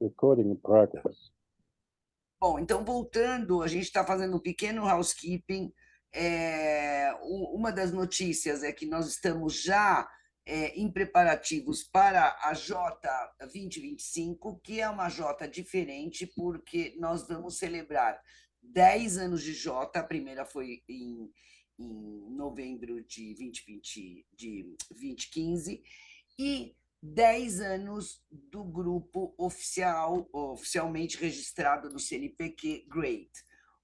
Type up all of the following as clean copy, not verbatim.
recording in progress. Bom, então, voltando, a gente está fazendo um pequeno housekeeping. Uma das notícias é que nós estamos já em preparativos para a J 2025, que é uma J diferente, porque nós vamos celebrar 10 anos de J. A primeira foi em novembro de 2015, e 10 anos do grupo oficialmente registrado no CNPq GREAT.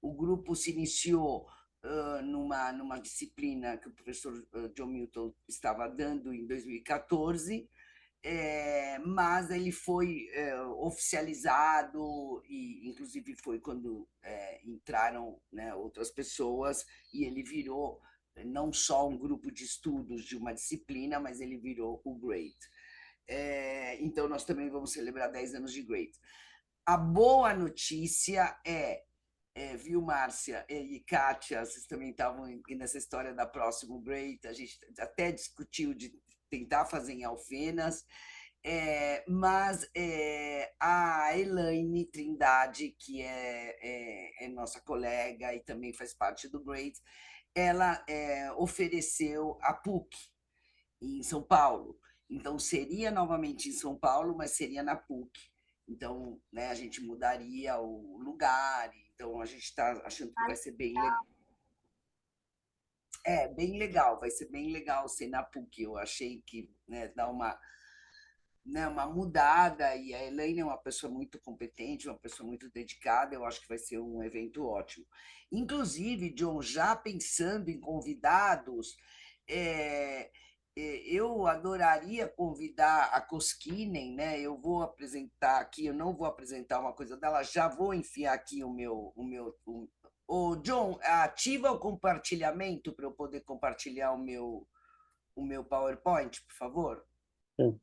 O grupo se iniciou numa disciplina que o professor John Milton estava dando em 2014, mas ele foi oficializado, e inclusive foi quando entraram, né, outras pessoas, e ele virou não só um grupo de estudos de uma disciplina, mas ele virou o GREAT. Então, nós também vamos celebrar 10 anos de GREAT. A boa notícia viu, Márcia e Kátia, vocês também estavam nessa história da próxima GREAT, a gente até discutiu de tentar fazer em Alfenas, mas a Elaine Trindade, que é nossa colega e também faz parte do GREAT, ela ofereceu a PUC, em São Paulo. Então, seria novamente em São Paulo, mas seria na PUC. Então, né, a gente mudaria o lugar. Então, a gente está achando que vai ser bem legal. Bem legal, vai ser bem legal ser na PUC. Eu achei que, né, dá uma mudada, e a Elaine é uma pessoa muito competente, uma pessoa muito dedicada. Eu acho que vai ser um evento ótimo. Inclusive, John, já pensando em convidados, eu adoraria convidar a Koskinen, né? Eu vou apresentar aqui, eu não vou apresentar uma coisa dela, já vou enfiar aqui o John, ativa o compartilhamento para eu poder compartilhar o meu PowerPoint, por favor. Sim.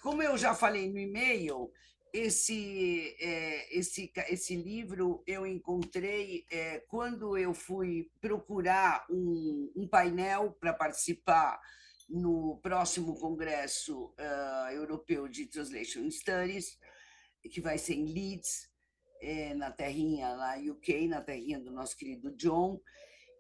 Como eu já falei no e-mail, esse livro eu encontrei quando eu fui procurar um painel para participar no próximo Congresso Europeu de Translation Studies, que vai ser em Leeds, na terrinha, lá UK, na terrinha do nosso querido John.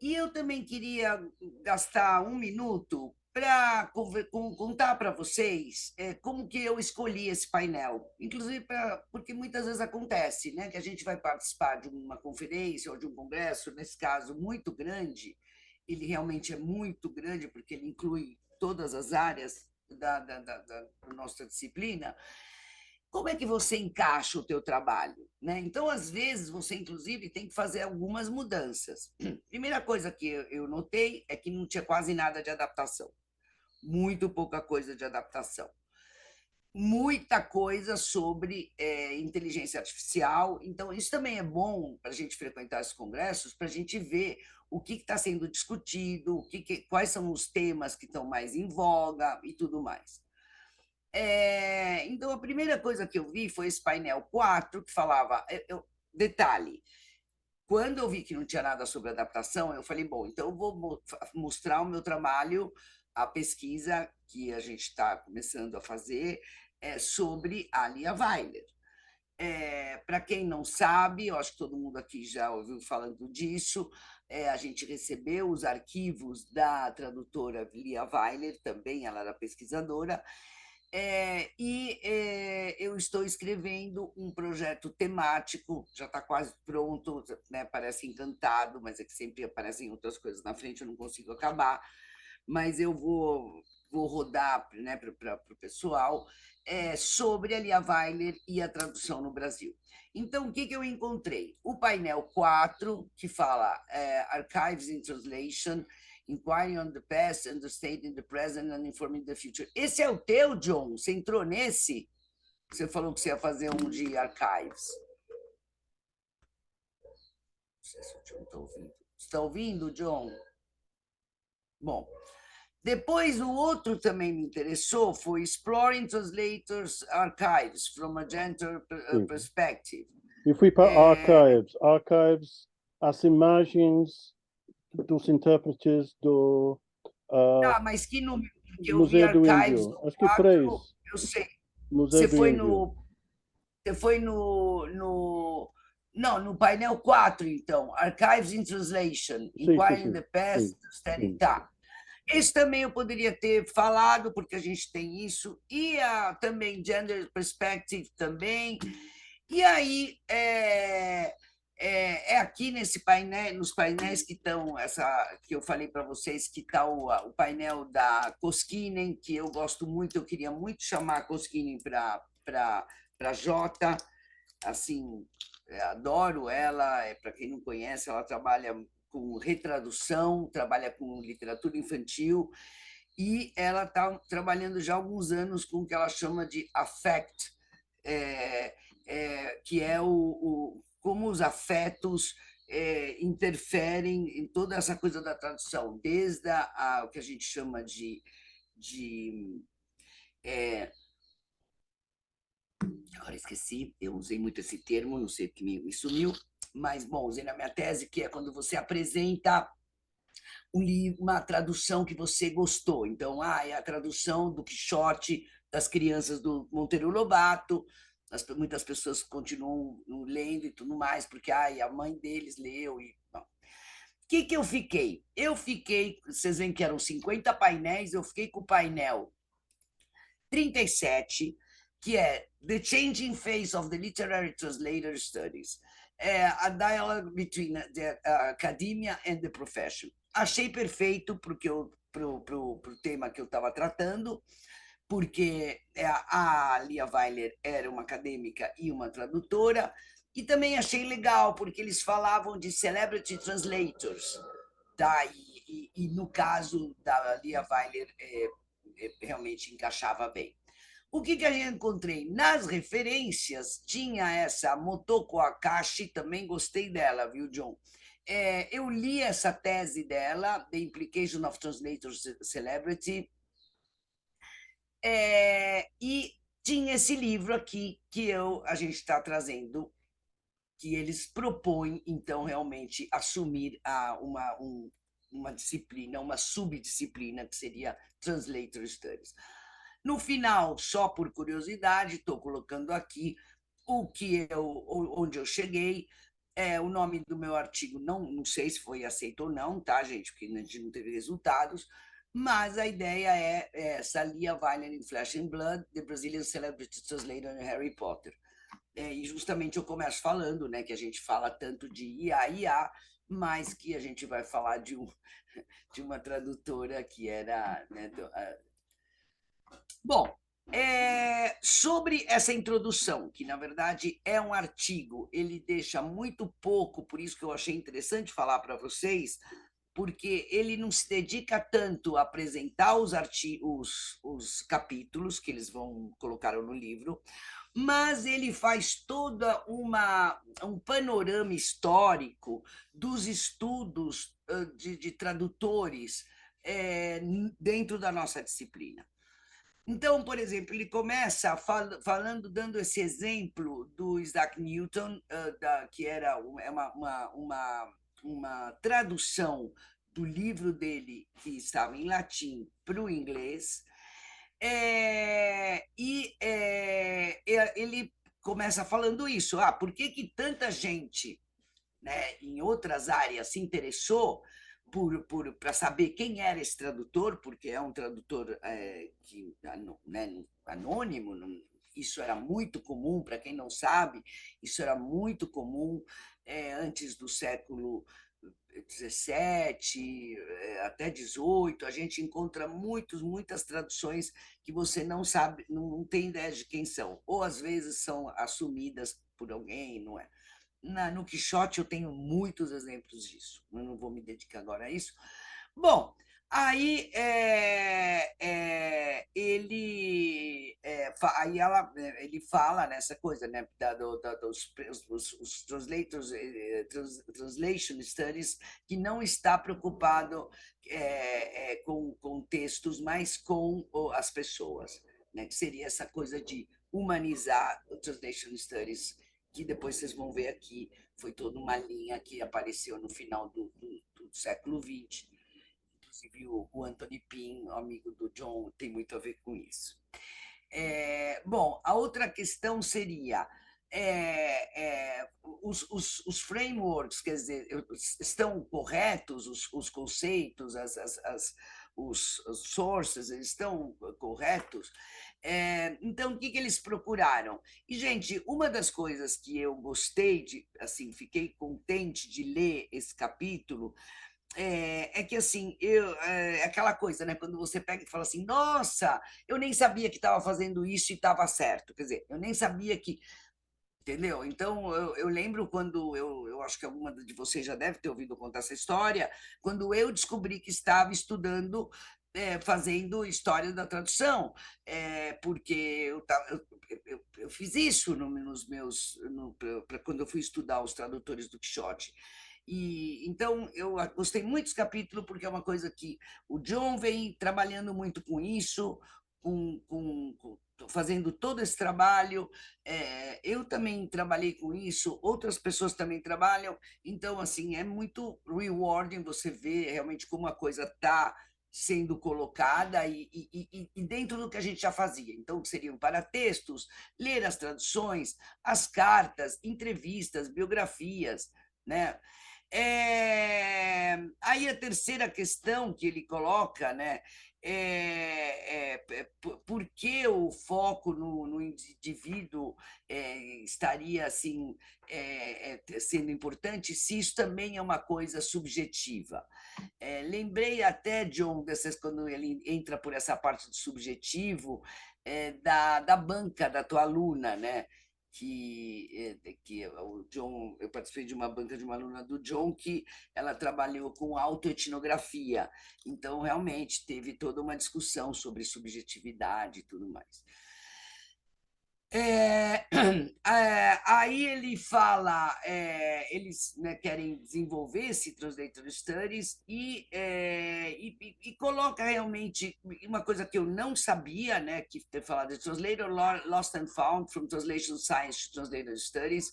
E eu também queria gastar um minuto para contar para vocês como que eu escolhi esse painel, inclusive porque muitas vezes acontece, né, que a gente vai participar de uma conferência ou de um congresso, nesse caso muito grande. Ele realmente é muito grande, porque ele inclui todas as áreas da nossa disciplina. Como é que você encaixa o teu trabalho, né? Então, às vezes, você, inclusive, tem que fazer algumas mudanças. Primeira coisa que eu notei é que não tinha quase nada de adaptação. Muito pouca coisa de adaptação. Muita coisa sobre inteligência artificial. Então, isso também é bom para a gente frequentar esses congressos, para a gente ver o que está sendo discutido, quais são os temas que estão mais em voga e tudo mais. Então, a primeira coisa que eu vi foi esse painel 4, que falava... detalhe, quando eu vi que não tinha nada sobre adaptação, eu falei, bom, então eu vou mostrar o meu trabalho, a pesquisa que a gente está começando a fazer sobre a Lia Weiler. Para quem não sabe, eu acho que todo mundo aqui já ouviu falando disso, a gente recebeu os arquivos da tradutora Lia Weiler, também ela era pesquisadora, eu estou escrevendo um projeto temático, já está quase pronto, né? Parece encantado, mas é que sempre aparecem outras coisas na frente, eu não consigo acabar, mas eu vou rodar, né, para o pessoal sobre a Lia Weiler e a tradução no Brasil. Então, o que eu encontrei? O painel 4, que fala Archives in Translation, Inquiring on the Past, Understanding the Present and Informing the Future. Esse é o teu, John? Você entrou nesse? Você falou que você ia fazer um de archives. Não sei se o John está ouvindo. Está ouvindo, John? Bom, depois o outro também me interessou, foi Exploring Translators Archives from a Gender Perspective. Eu fui para Archives, as imagens dos intérpretes do mas que número que eu vi Museu do Archives Índio, no acho que 4, 3. eu sei. Museu Você do foi Índio. no, você foi não, no painel 4, então, Archives in Translation, Sim, sim, Inquiring sim, the Past, sim, Study, sim. tá. Esse também eu poderia ter falado, porque a gente tem isso, e também Gender Perspective também. E aí, é aqui nesse painel, nos painéis que estão, que eu falei para vocês, que está o painel da Koskinen, que eu gosto muito, eu queria muito chamar a Koskinen para Jota, assim, adoro ela, para quem não conhece, ela trabalha com retradução, trabalha com literatura infantil, e ela está trabalhando já há alguns anos com o que ela chama de affect, é, que é como os afetos interferem em toda essa coisa da tradução, desde o que a gente chama de agora esqueci, eu usei muito esse termo, não sei porque me sumiu, mas, bom, usei na minha tese, que é quando você apresenta uma tradução que você gostou. Então, é a tradução do Quixote das crianças do Monteiro Lobato. Muitas pessoas continuam lendo e tudo mais, porque a mãe deles leu. O que eu fiquei? Eu fiquei, vocês veem que eram 50 painéis, eu fiquei com o painel 37, que é The Changing Face of the Literary Translator Studies, a dialogue between the academia and the profession. Achei perfeito pro tema que eu estava tratando, porque a Lia Weiler era uma acadêmica e uma tradutora, e também achei legal, porque eles falavam de celebrity translators, tá? E no caso da Lia Weiler, realmente encaixava bem. O que eu encontrei? Nas referências, tinha essa Motoko Akashi, também gostei dela, viu, John? Eu li essa tese dela, The Implication of Translator Celebrity, e tinha esse livro aqui que a gente está trazendo, que eles propõem, então, realmente assumir uma disciplina, uma subdisciplina, que seria Translator Studies. No final, só por curiosidade, estou colocando aqui onde eu cheguei. O nome do meu artigo, não sei se foi aceito ou não, tá, gente? Porque a gente não teve resultados, mas a ideia é essa Lia Weiler in Flesh and Blood, The Brazilian Celebrity Translator in Harry Potter. E justamente eu começo falando, né, que a gente fala tanto de IA, mas que a gente vai falar de uma tradutora que era, né, Bom, sobre essa introdução, que na verdade é um artigo, ele deixa muito pouco, por isso que eu achei interessante falar para vocês, porque ele não se dedica tanto a apresentar os capítulos que eles vão colocar no livro, mas ele faz toda um panorama histórico dos estudos de tradutores dentro da nossa disciplina. Então, por exemplo, ele começa falando, dando esse exemplo do Isaac Newton, que era uma tradução do livro dele, que estava em latim, para o inglês, ele começa falando isso. Por que tanta gente, né, em outras áreas se interessou para saber quem era esse tradutor, porque é um tradutor né, anônimo, isso era muito comum, para quem não sabe, isso era muito comum antes do século 17 até 18, a gente encontra muitas traduções que você não sabe, não tem ideia de quem são, ou às vezes são assumidas por alguém, não é? No Quixote eu tenho muitos exemplos disso, eu não vou me dedicar agora a isso. Bom, aí ele fala nessa coisa, né, dos translators, translation studies, que não está preocupado com textos, mas com as pessoas, né, que seria essa coisa de humanizar o translation studies, que depois vocês vão ver aqui, foi toda uma linha que apareceu no final do século XX. Inclusive, o Anthony Pym, amigo do John, tem muito a ver com isso. Bom, a outra questão seria os frameworks, quer dizer, estão corretos os conceitos, os sources, eles estão corretos? Então, o que eles procuraram? E, gente, uma das coisas que eu gostei assim, fiquei contente de ler esse capítulo, que assim, aquela coisa, né? Quando você pega e fala assim, nossa, eu nem sabia que estava fazendo isso e estava certo. Quer dizer, eu nem sabia que. Entendeu? Então, eu lembro quando eu acho que alguma de vocês já deve ter ouvido contar essa história, quando eu descobri que estava estudando, fazendo história da tradução, porque eu fiz isso nos meus, quando eu fui estudar os tradutores do Quixote. E então eu gostei muito desse capítulo porque é uma coisa que o John vem trabalhando muito com isso, fazendo todo esse trabalho. Eu também trabalhei com isso, outras pessoas também trabalham. Então, assim, é muito rewarding você ver realmente como a coisa está sendo colocada e dentro do que a gente já fazia. Então, seriam para textos, ler as traduções, as cartas, entrevistas, biografias, né? Aí a terceira questão que ele coloca, né, por que o foco no indivíduo estaria assim sendo importante, se isso também é uma coisa subjetiva. Lembrei até, John, quando ele entra por essa parte do subjetivo, da banca da tua aluna, né? Que o John, eu participei de uma banca de uma aluna do John que ela trabalhou com autoetnografia, então realmente teve toda uma discussão sobre subjetividade e tudo mais. Aí ele fala, eles, né, querem desenvolver esse Translator Studies e coloca realmente uma coisa que eu não sabia, né, que ter falado de Translator Lost and Found, from Translation Science to Translator Studies.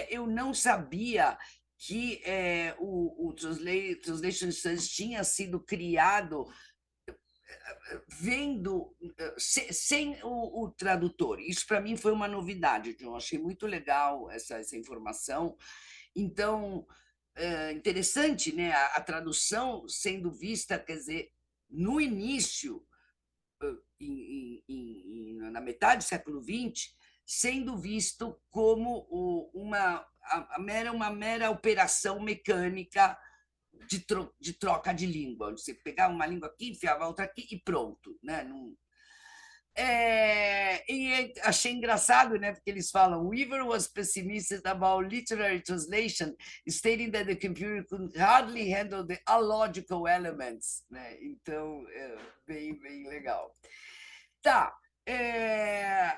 Eu não sabia que o Translation Studies tinha sido criado vendo sem o tradutor. Isso para mim foi uma novidade, John. Achei muito legal essa informação. Então, interessante, né? A tradução sendo vista, quer dizer, no início, na metade do século XX, sendo visto como uma mera operação mecânica de troca de língua. Você pegava uma língua aqui, enfiava outra aqui e pronto. Né? Achei engraçado, né? Porque eles falam Weaver was pessimistic about literary translation, stating that the computer could hardly handle the illogical elements. Né? Então, bem legal. Tá.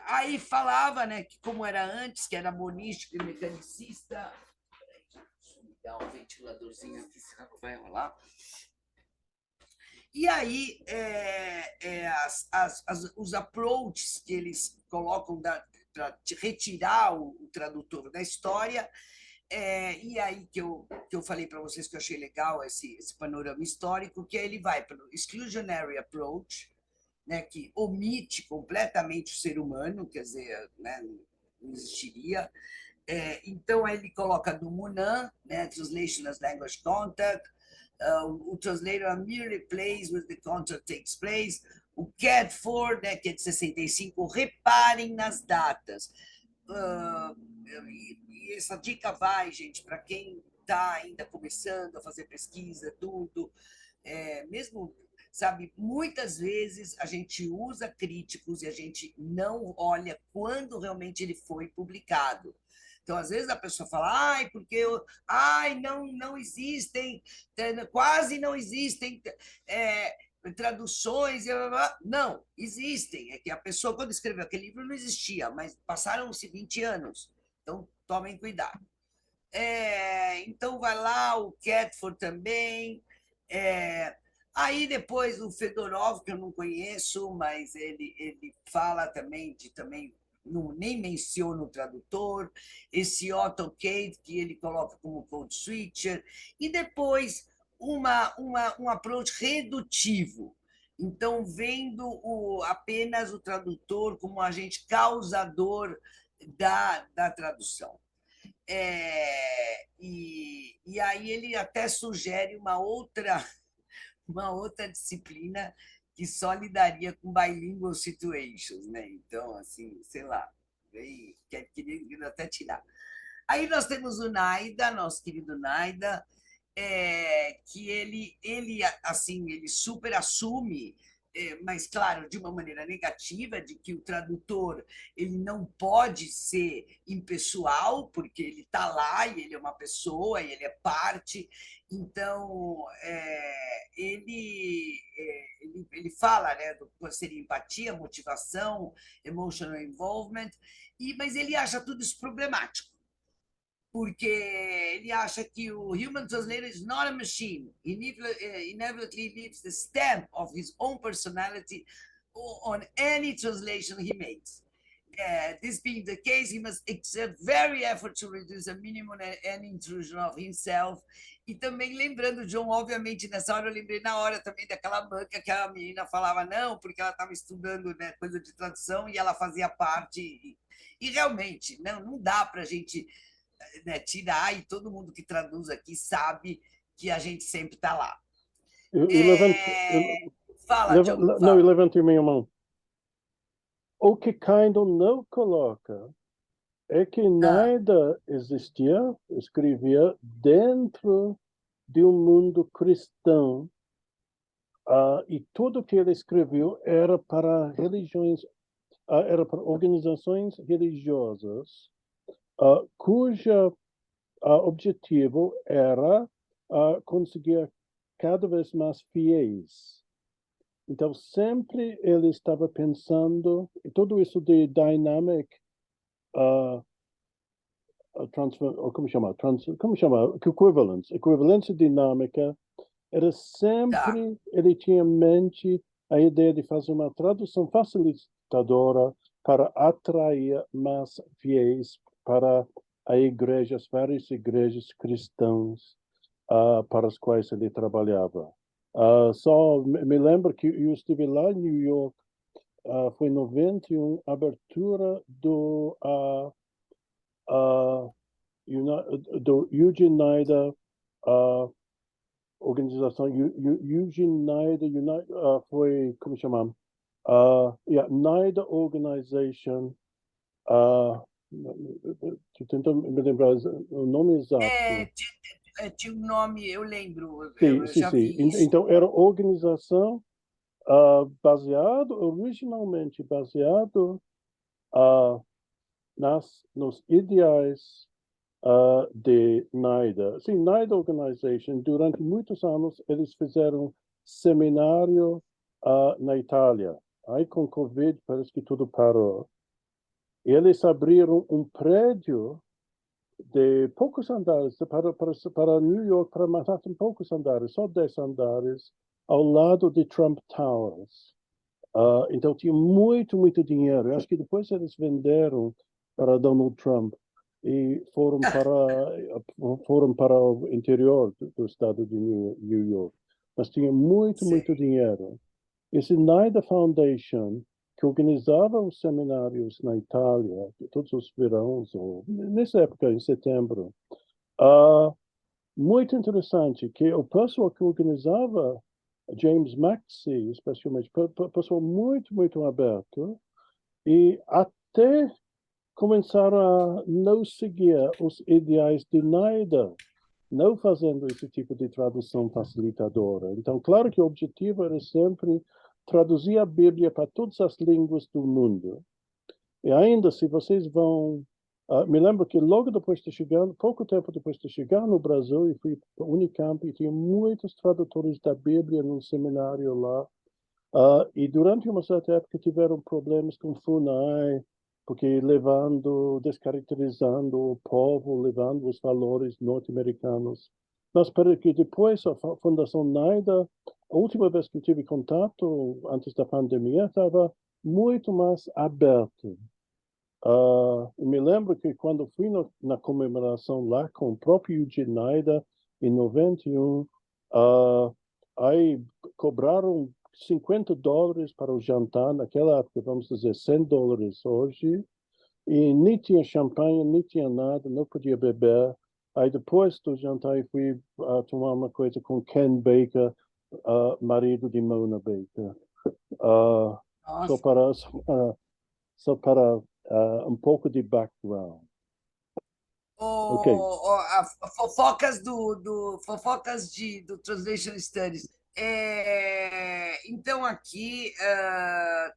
Aí falava, né, que como era antes, que era monístico e mecanicista. Deixa eu ligar um ventiladorzinho aqui, senão não vai rolar. E aí, os approaches que eles colocam para retirar o tradutor da história, e aí que eu falei para vocês que eu achei legal esse panorama histórico, que ele vai para o exclusionary approach, né, que omite completamente o ser humano, quer dizer, né, não existiria. Então, ele coloca do Munan, né, Translation as Language Contact, o translator merely plays with the content takes place, o CAT4, né, que é de 65, reparem nas datas. E essa dica vai, gente, para quem está ainda começando a fazer pesquisa, tudo, mesmo, sabe, muitas vezes a gente usa críticos e a gente não olha quando realmente ele foi publicado. Então, às vezes a pessoa fala, não existem, quase não existem traduções. Não, existem. É que a pessoa, quando escreveu aquele livro, não existia, mas passaram-se 20 anos. Então, tomem cuidado. Então, vai lá, o Catford também. Aí depois o Fedorov, que eu não conheço, mas ele fala também não, nem menciona o tradutor, esse AutoCAD, que ele coloca como code switcher, e depois um approach redutivo. Então, vendo apenas o tradutor como agente causador da tradução. E aí ele até sugere uma outra disciplina que só lidaria com bilingual situations, né? Então, assim, sei lá, queria até tirar. Aí nós temos o Naida, nosso querido Naida, que ele assim ele super assume, mas claro de uma maneira negativa, de que o tradutor ele não pode ser impessoal porque ele está lá e ele é uma pessoa e ele é parte. Então ele fala, né, do que seria empatia, motivação, emotional involvement, mas ele acha tudo isso problemático porque ele acha que o human translator is not a machine. He inevitably leaves the stamp of his own personality on any translation he makes. This being the case, he must exert very effort to reduce a minimum any intrusion of himself. E também lembrando, John, obviamente, nessa hora eu lembrei na hora também daquela banca que a menina falava não, porque ela estava estudando, né, coisa de tradução e ela fazia parte. E realmente, não dá para a gente, né, tirar, e todo mundo que traduz aqui sabe que a gente sempre está lá. Eu levanto, Fala, John, não, eu fala. levantei minha mão. O que Kindle não coloca é que nada existia, escrevia dentro de um mundo cristão, e tudo que ele escreveu era para religiões, era para organizações religiosas, cuja objetivo era conseguir cada vez mais fiéis. Então, sempre ele estava pensando, e tudo isso de dynamic, como chama? Equivalência dinâmica, era Tá. sempre, ele tinha em mente a ideia de fazer uma tradução facilitadora para atrair mais fiéis para as várias igrejas cristãs para as quais ele trabalhava. Só me lembro que eu estive lá em New York, foi em 91, abertura do Eugene Nida, organização Eugene Nida, foi, como chamamos? Nida Organization, estou tentando me lembrar o nome exato. Tinha um nome, eu lembro, Sim, eu sim, já sim. vi isso. Então, era organização originalmente baseado nos ideais de NIDA. Sim, NIDA Organization, durante muitos anos, eles fizeram seminário na Itália. Aí, com Covid, parece que tudo parou. Eles abriram um prédio de poucos andares, para New York, para Manhattan, poucos andares, só 10 andares, ao lado de Trump Towers. Então tinha muito dinheiro. Eu acho que depois eles venderam para Donald Trump e foram para o interior do estado de New York. Mas tinha muito Sei. dinheiro. Esse NIDA Foundation, que organizava os seminários na Itália, todos os verões, ou nessa época, em setembro, muito interessante que o pessoal que organizava, James Maxey, especialmente, pessoal muito aberto, e até começaram a não seguir os ideais de NIDA, não fazendo esse tipo de tradução facilitadora. Então, claro que o objetivo era sempre traduzir a Bíblia para todas as línguas do mundo. E ainda, se vocês vão. Me lembro que logo depois de chegar, pouco tempo depois de chegar no Brasil, eu fui para o Unicamp e tinha muitos tradutores da Bíblia no seminário lá. E durante uma certa época tiveram problemas com FUNAI, porque descaracterizando o povo, levando os valores norte-americanos. Mas para que depois a Fundação NIDA, a última vez que eu tive contato, antes da pandemia, estava muito mais aberto. Eu me lembro que quando fui na comemoração lá com o próprio Eugene Nida, em 91, aí cobraram US$ 50 para o jantar, naquela época, vamos dizer, US$ 100 hoje, e nem tinha champanhe, nem tinha nada, não podia beber. Aí depois do jantar eu fui tomar uma coisa com Ken Baker, marido de Mona Baker. Uh, só Nossa. para, só para um pouco de background. Ok. Fofocas do Translation Studies. Então, aqui,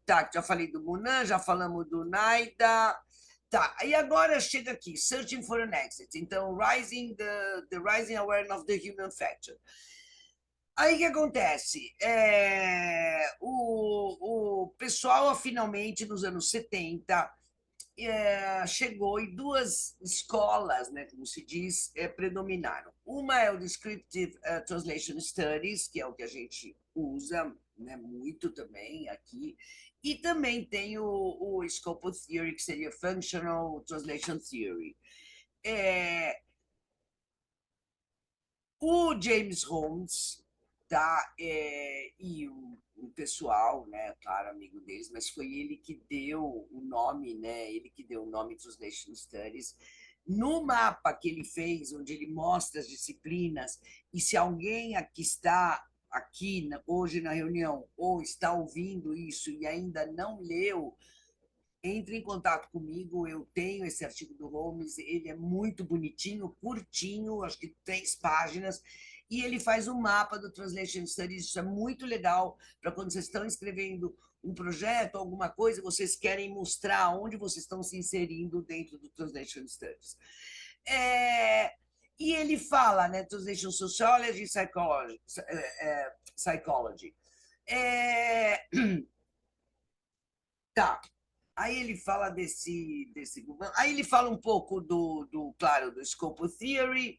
tá, já falei do Munan, já falamos do Naida. Tá, e agora chega aqui, Searching for an Exit. Então, the Rising Awareness of the Human Factor. Aí o que acontece? O pessoal, finalmente, nos anos 70, chegou e duas escolas, né, como se diz, predominaram. Uma é o Descriptive Translation Studies, que é o que a gente usa, né, muito também aqui, e também tem o Scope Theory, que seria Functional Translation Theory. O James Holmes, tá? E o pessoal, né, claro, amigo deles, mas foi ele que deu o nome, né? Ele que deu o nome Translation Studies. No mapa que ele fez, onde ele mostra as disciplinas, e se alguém aqui está aqui hoje na reunião ou está ouvindo isso e ainda não leu, entre em contato comigo, eu tenho esse artigo do Holmes, ele é muito bonitinho, curtinho, acho que 3 páginas, e ele faz um mapa do Translation Studies, isso é muito legal para quando vocês estão escrevendo um projeto, alguma coisa, vocês querem mostrar onde vocês estão se inserindo dentro do Translation Studies. E ele fala, né, Translation Sociology e Psychology. Tá, aí ele fala desse. Aí ele fala um pouco claro, do Scope Theory,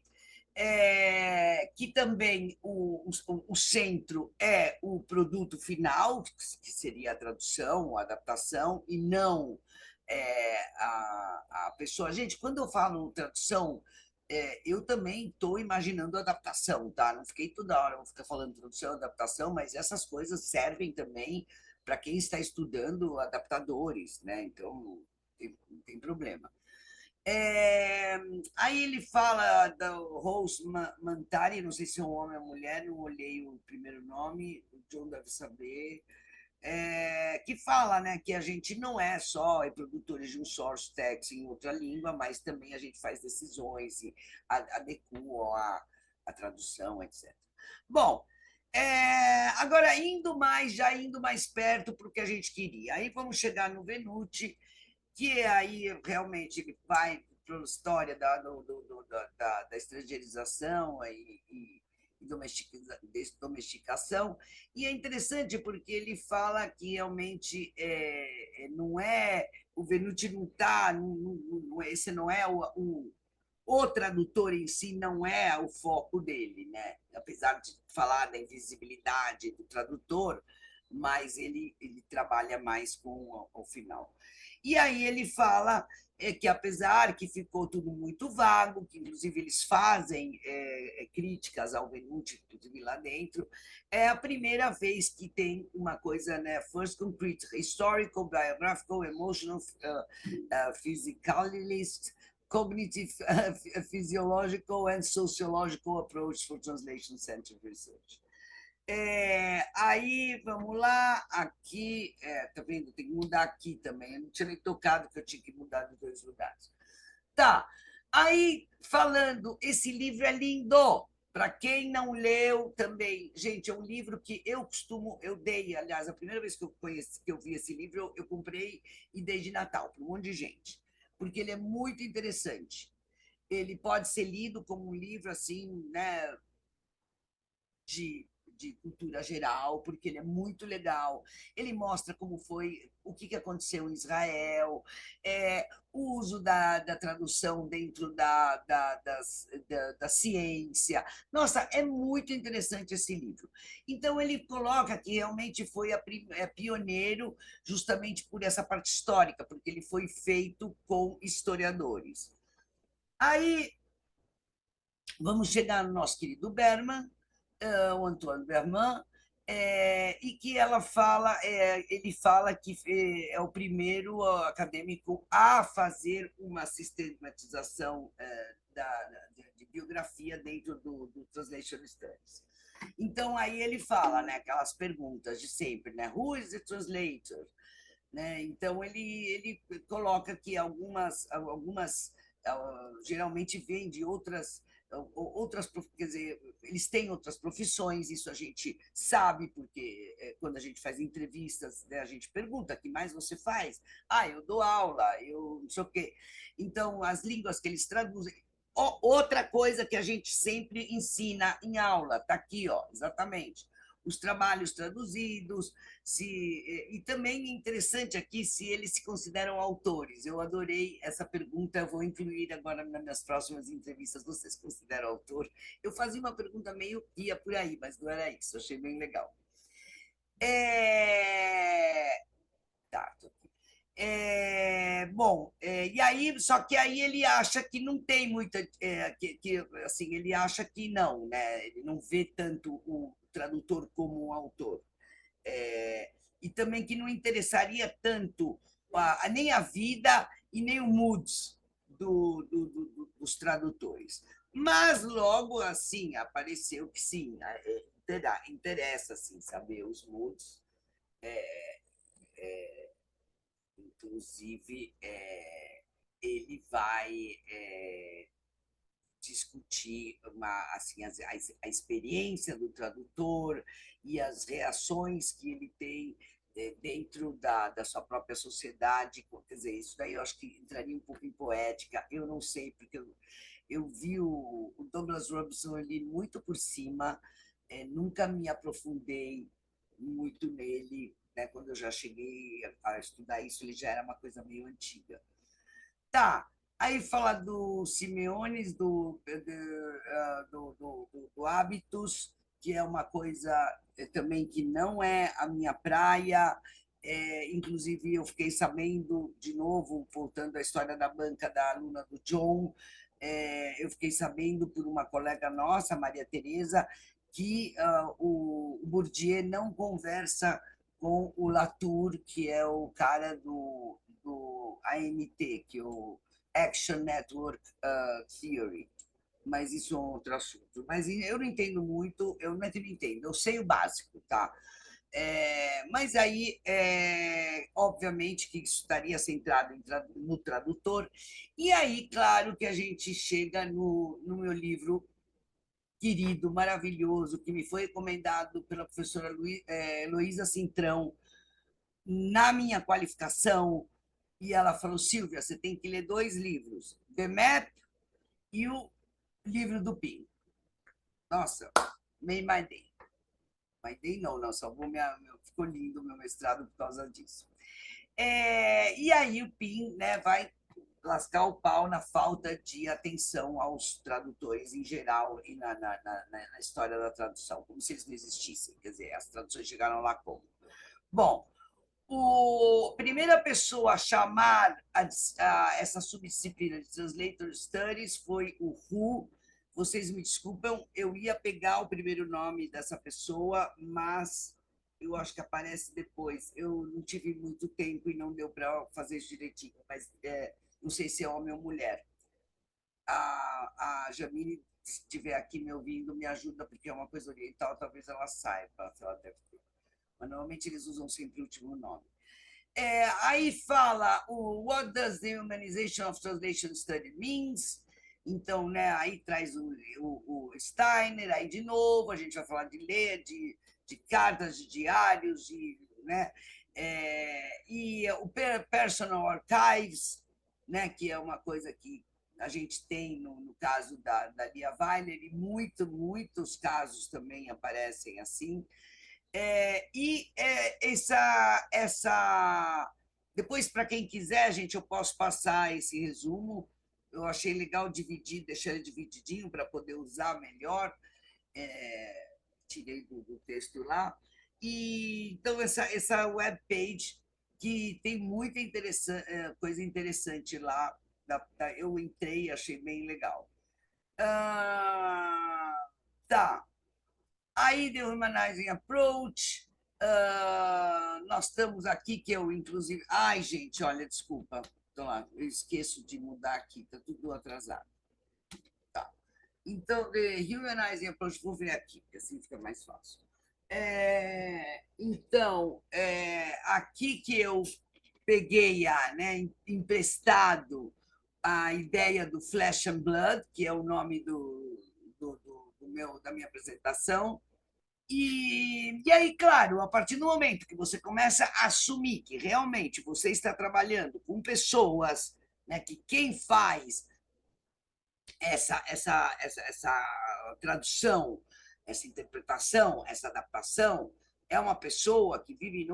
que também o centro é o produto final, que seria a tradução, a adaptação, e não a pessoa. Gente, quando eu falo tradução, eu também estou imaginando adaptação, tá? Não fiquei toda hora, vou ficar falando tradução, adaptação, mas essas coisas servem também para quem está estudando adaptadores, né? Então, não tem problema. Aí ele fala do Rose Mantari, não sei se é um homem ou mulher, não olhei o primeiro nome, o John deve saber, que fala, né, que a gente não é só reprodutores de um source text em outra língua, mas também a gente faz decisões e adequa a tradução, etc. Bom, agora já indo mais perto para o que a gente queria. Aí vamos chegar no Venuti, que aí realmente ele vai para a história da estrangeirização e domesticação, e é interessante porque ele fala que realmente não é, o Venuti não está, esse não é o tradutor em si não é o foco dele, né? Apesar de falar da invisibilidade do tradutor, mas ele trabalha mais com o final. E aí ele fala que, apesar que ficou tudo muito vago, que inclusive eles fazem críticas ao Venuti, inclusive lá dentro, é a primeira vez que tem uma coisa, né? First concrete, historical, biographical, emotional, physicalist, cognitive, physiological and sociological approach for translation-centered research. Aí, vamos lá, aqui, tá vendo? Tem que mudar aqui também. Eu não tinha nem tocado que eu tinha que mudar de 2 lugares. Tá, aí, falando, esse livro é lindo. Para quem não leu também, gente, é um livro que eu dei, aliás, a primeira vez que eu vi esse livro, eu comprei e dei de Natal para um monte de gente, porque ele é muito interessante. Ele pode ser lido como um livro assim, né, de cultura geral, porque ele é muito legal. Ele mostra como foi, o que aconteceu em Israel, o uso da tradução dentro da ciência. Nossa, é muito interessante esse livro. Então, ele coloca que realmente foi pioneiro justamente por essa parte histórica, porque ele foi feito com historiadores. Aí, vamos chegar no nosso querido Berman, o Antoine Berman, E que ela fala, ele fala que é o primeiro acadêmico a fazer uma sistematização de biografia dentro do Translation Studies. Então, aí ele fala, né, aquelas perguntas de sempre, né? Who is the translator? Né? Então, ele coloca aqui algumas geralmente vêm de outras, quer dizer, eles têm outras profissões, isso a gente sabe, porque quando a gente faz entrevistas, né, a gente pergunta, o que mais você faz? Ah, eu dou aula, eu não sei o quê. Então, as línguas que eles traduzem. Outra coisa que a gente sempre ensina em aula, está aqui, ó, exatamente. Os trabalhos traduzidos, e também é interessante aqui se eles se consideram autores. Eu adorei essa pergunta, eu vou incluir agora nas minhas próximas entrevistas. Vocês se consideram autor? Eu fazia uma pergunta meio ia por aí, mas não era isso, achei bem legal. Tá, tô aqui. Bom, e aí, só que aí ele acha que não tem muita, assim, ele acha que não, né? Ele não vê tanto o tradutor como um autor. É, e também que não interessaria tanto nem a vida e nem o moods dos tradutores. Mas logo assim apareceu que sim, interessa assim, saber os moods, inclusive ele vai discutir assim, a experiência do tradutor e as reações que ele tem dentro da sua própria sociedade. Quer dizer, isso daí eu acho que entraria um pouco em poética, eu não sei, porque eu vi o Douglas Robson ali muito por cima, nunca me aprofundei muito nele, né? Quando eu já cheguei a estudar isso, ele já era uma coisa meio antiga. Tá, aí fala do Simeones, do Hábitos, que é uma coisa também que não é a minha praia. Inclusive, eu fiquei sabendo, de novo, voltando à história da banca da aluna do John, eu fiquei sabendo por uma colega nossa, Maria Tereza, que o Bourdieu não conversa com o Latour, que é o cara do ANT, que é o Action Network Theory, mas isso é um outro assunto. Mas eu não entendo muito, eu não entendo, eu sei o básico, tá? Mas aí, obviamente, que isso estaria centrado no tradutor. E aí, claro, que a gente chega no meu livro querido, maravilhoso, que me foi recomendado pela professora Heloísa Cintrão, na minha qualificação, e ela falou: Silvia, você tem que ler dois livros, The Map e o livro do PIN. Nossa, made my day. My day não, salvou ficou lindo o meu mestrado por causa disso. E aí o PIN, né, vai lascar o pau na falta de atenção aos tradutores em geral e na história da tradução, como se eles não existissem. Quer dizer, as traduções chegaram lá como? Bom, a primeira pessoa a chamar essa subdisciplina de Translator Studies foi o Hu. Vocês me desculpam, eu ia pegar o primeiro nome dessa pessoa, mas eu acho que aparece depois. Eu não tive muito tempo e não deu para fazer isso direitinho, mas não sei se é homem ou mulher. A Jamile, se estiver aqui me ouvindo, me ajuda, porque é uma coisa oriental, talvez ela saiba, se ela deve ter. Mas normalmente eles usam sempre o último nome. Aí fala o What does the humanization of translation study means? Então, né, aí traz o Steiner, aí de novo a gente vai falar de ler, de cartas, de diários, né, e o Personal Archives, né, que é uma coisa que a gente tem no caso da Lia Weiler, e muitos casos também aparecem assim. Depois, para quem quiser, gente, eu posso passar esse resumo. Eu achei legal dividir, deixar ele divididinho para poder usar melhor. Tirei do texto lá. Então, essa webpage, que tem muita coisa interessante lá. Eu entrei, achei bem legal. Tá. Aí, The Humanizing Approach, nós estamos aqui, que eu, inclusive... Ai, gente, olha, desculpa. Então, lá, eu esqueço de mudar aqui, está tudo atrasado. Tá. Então, The Humanizing Approach, vou ver aqui, porque assim fica mais fácil. Então, aqui que eu peguei emprestado a ideia do Flesh and Blood, que é o nome da minha apresentação. E aí, claro, a partir do momento que você começa a assumir que realmente você está trabalhando com pessoas, né, que quem faz essa tradução, essa interpretação, essa adaptação, é uma pessoa que vive em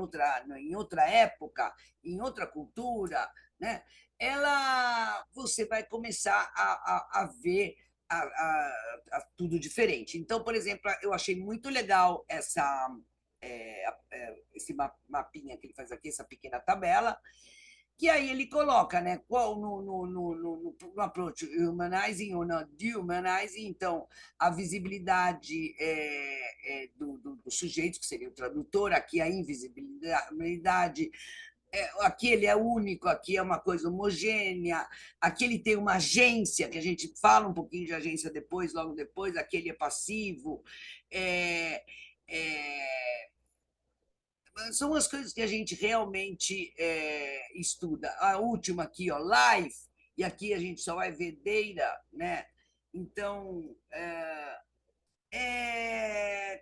outra época, em outra cultura, né? Você vai começar a ver tudo diferente. Então, por exemplo, eu achei muito legal esse mapinha que ele faz aqui, essa pequena tabela, que aí ele coloca, né, qual no approach humanizing ou no dehumanizing, então a visibilidade do sujeito, que seria o tradutor, aqui a invisibilidade, aqui ele é único, aqui é uma coisa homogênea, aqui ele tem uma agência, que a gente fala um pouquinho de agência depois, logo depois, aqui ele é passivo, é, é, são as coisas que a gente realmente estuda. A última aqui, ó, life, e aqui a gente só vai ver data, né? Então,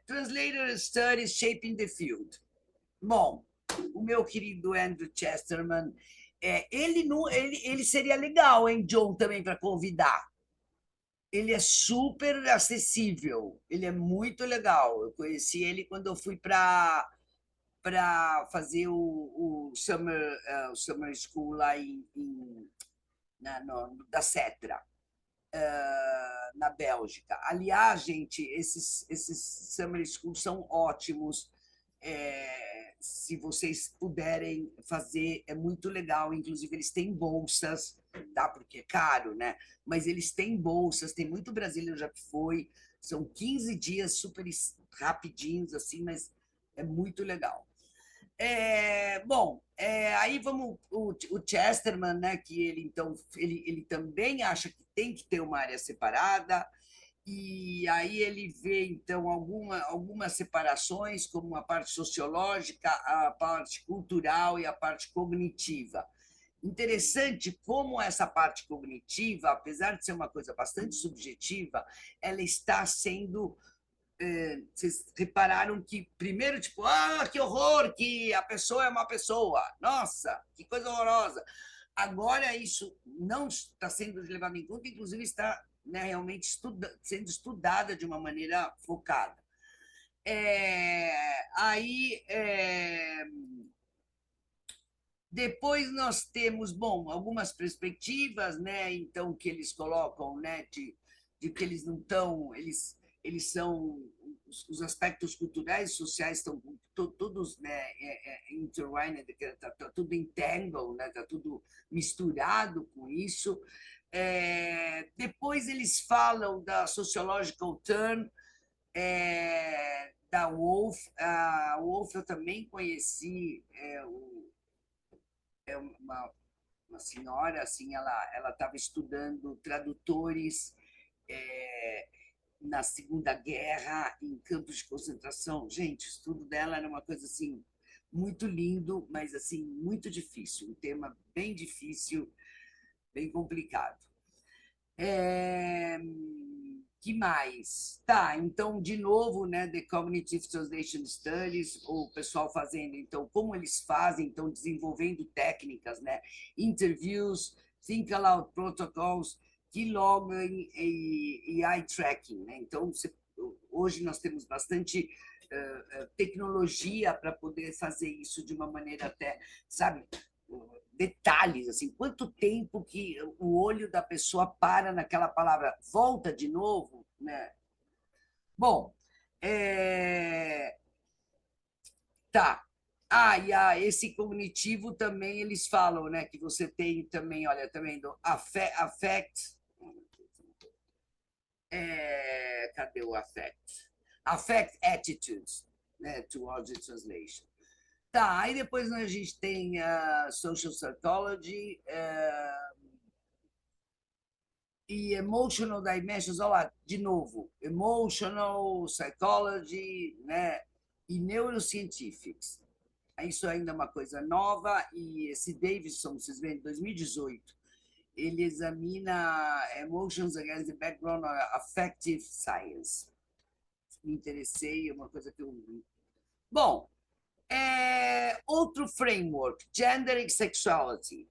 Translator Studies Shaping the Field. Bom, o meu querido Andrew Chesterman, ele seria legal, hein, John, também para convidar. Ele é super acessível, ele é muito legal. Eu conheci ele quando eu fui para fazer o Summer School lá da Cetra, na Bélgica. Aliás, gente, esses Summer Schools são ótimos. Se vocês puderem fazer, é muito legal. Inclusive, eles têm bolsas, tá? Porque é caro, né? Mas eles têm bolsas, tem muito brasileiro já que foi. São 15 dias super rapidinhos, assim, mas é muito legal. Bom, aí vamos o Chesterman, né? Que ele então ele também acha que tem que ter uma área separada, e aí ele vê então algumas separações, como a parte sociológica, a parte cultural e a parte cognitiva. Interessante como essa parte cognitiva, apesar de ser uma coisa bastante subjetiva, ela está sendo vocês repararam que primeiro, tipo, que horror, que a pessoa é uma pessoa, nossa, que coisa horrorosa. Agora isso não está sendo levado em conta, inclusive está, né, realmente sendo estudada de uma maneira focada. Aí, depois nós temos, bom, algumas perspectivas, né? Então que eles colocam, né, de que eles não estão, eles são os aspectos culturais e sociais estão todos, né, intertwined, está tudo entangled, né, está tudo misturado com isso. Depois eles falam da sociological turn, da Woolf. A Woolf eu também conheci, uma senhora, assim, ela estava estudando tradutores na Segunda Guerra em campos de concentração. Gente, o estudo dela era uma coisa assim muito lindo, mas assim muito difícil, um tema bem difícil, bem complicado. Que mais? Tá, então, de novo, né, The Cognitive Translation Studies, o pessoal fazendo, então, como eles fazem, então, desenvolvendo técnicas, né, interviews, think aloud protocols, keylogging e eye tracking, né? Então, hoje nós temos bastante tecnologia para poder fazer isso de uma maneira até, sabe, detalhes, assim, quanto tempo que o olho da pessoa para naquela palavra, volta de novo, né? Bom, tá. Esse cognitivo também eles falam, né? Que você tem também, olha, também do affect. Cadê o affect? affect attitudes, né, towards the translation. Tá, aí depois a gente tem social psychology e emotional dimensions, olha lá, de novo, emotional psychology, né, e neuroscientifics. Isso ainda é uma coisa nova, e esse Davidson, vocês veem, em 2018, ele examina emotions against the background of affective science. Me interessei, é uma coisa que eu vi. Bom, outro framework, gender and sexuality.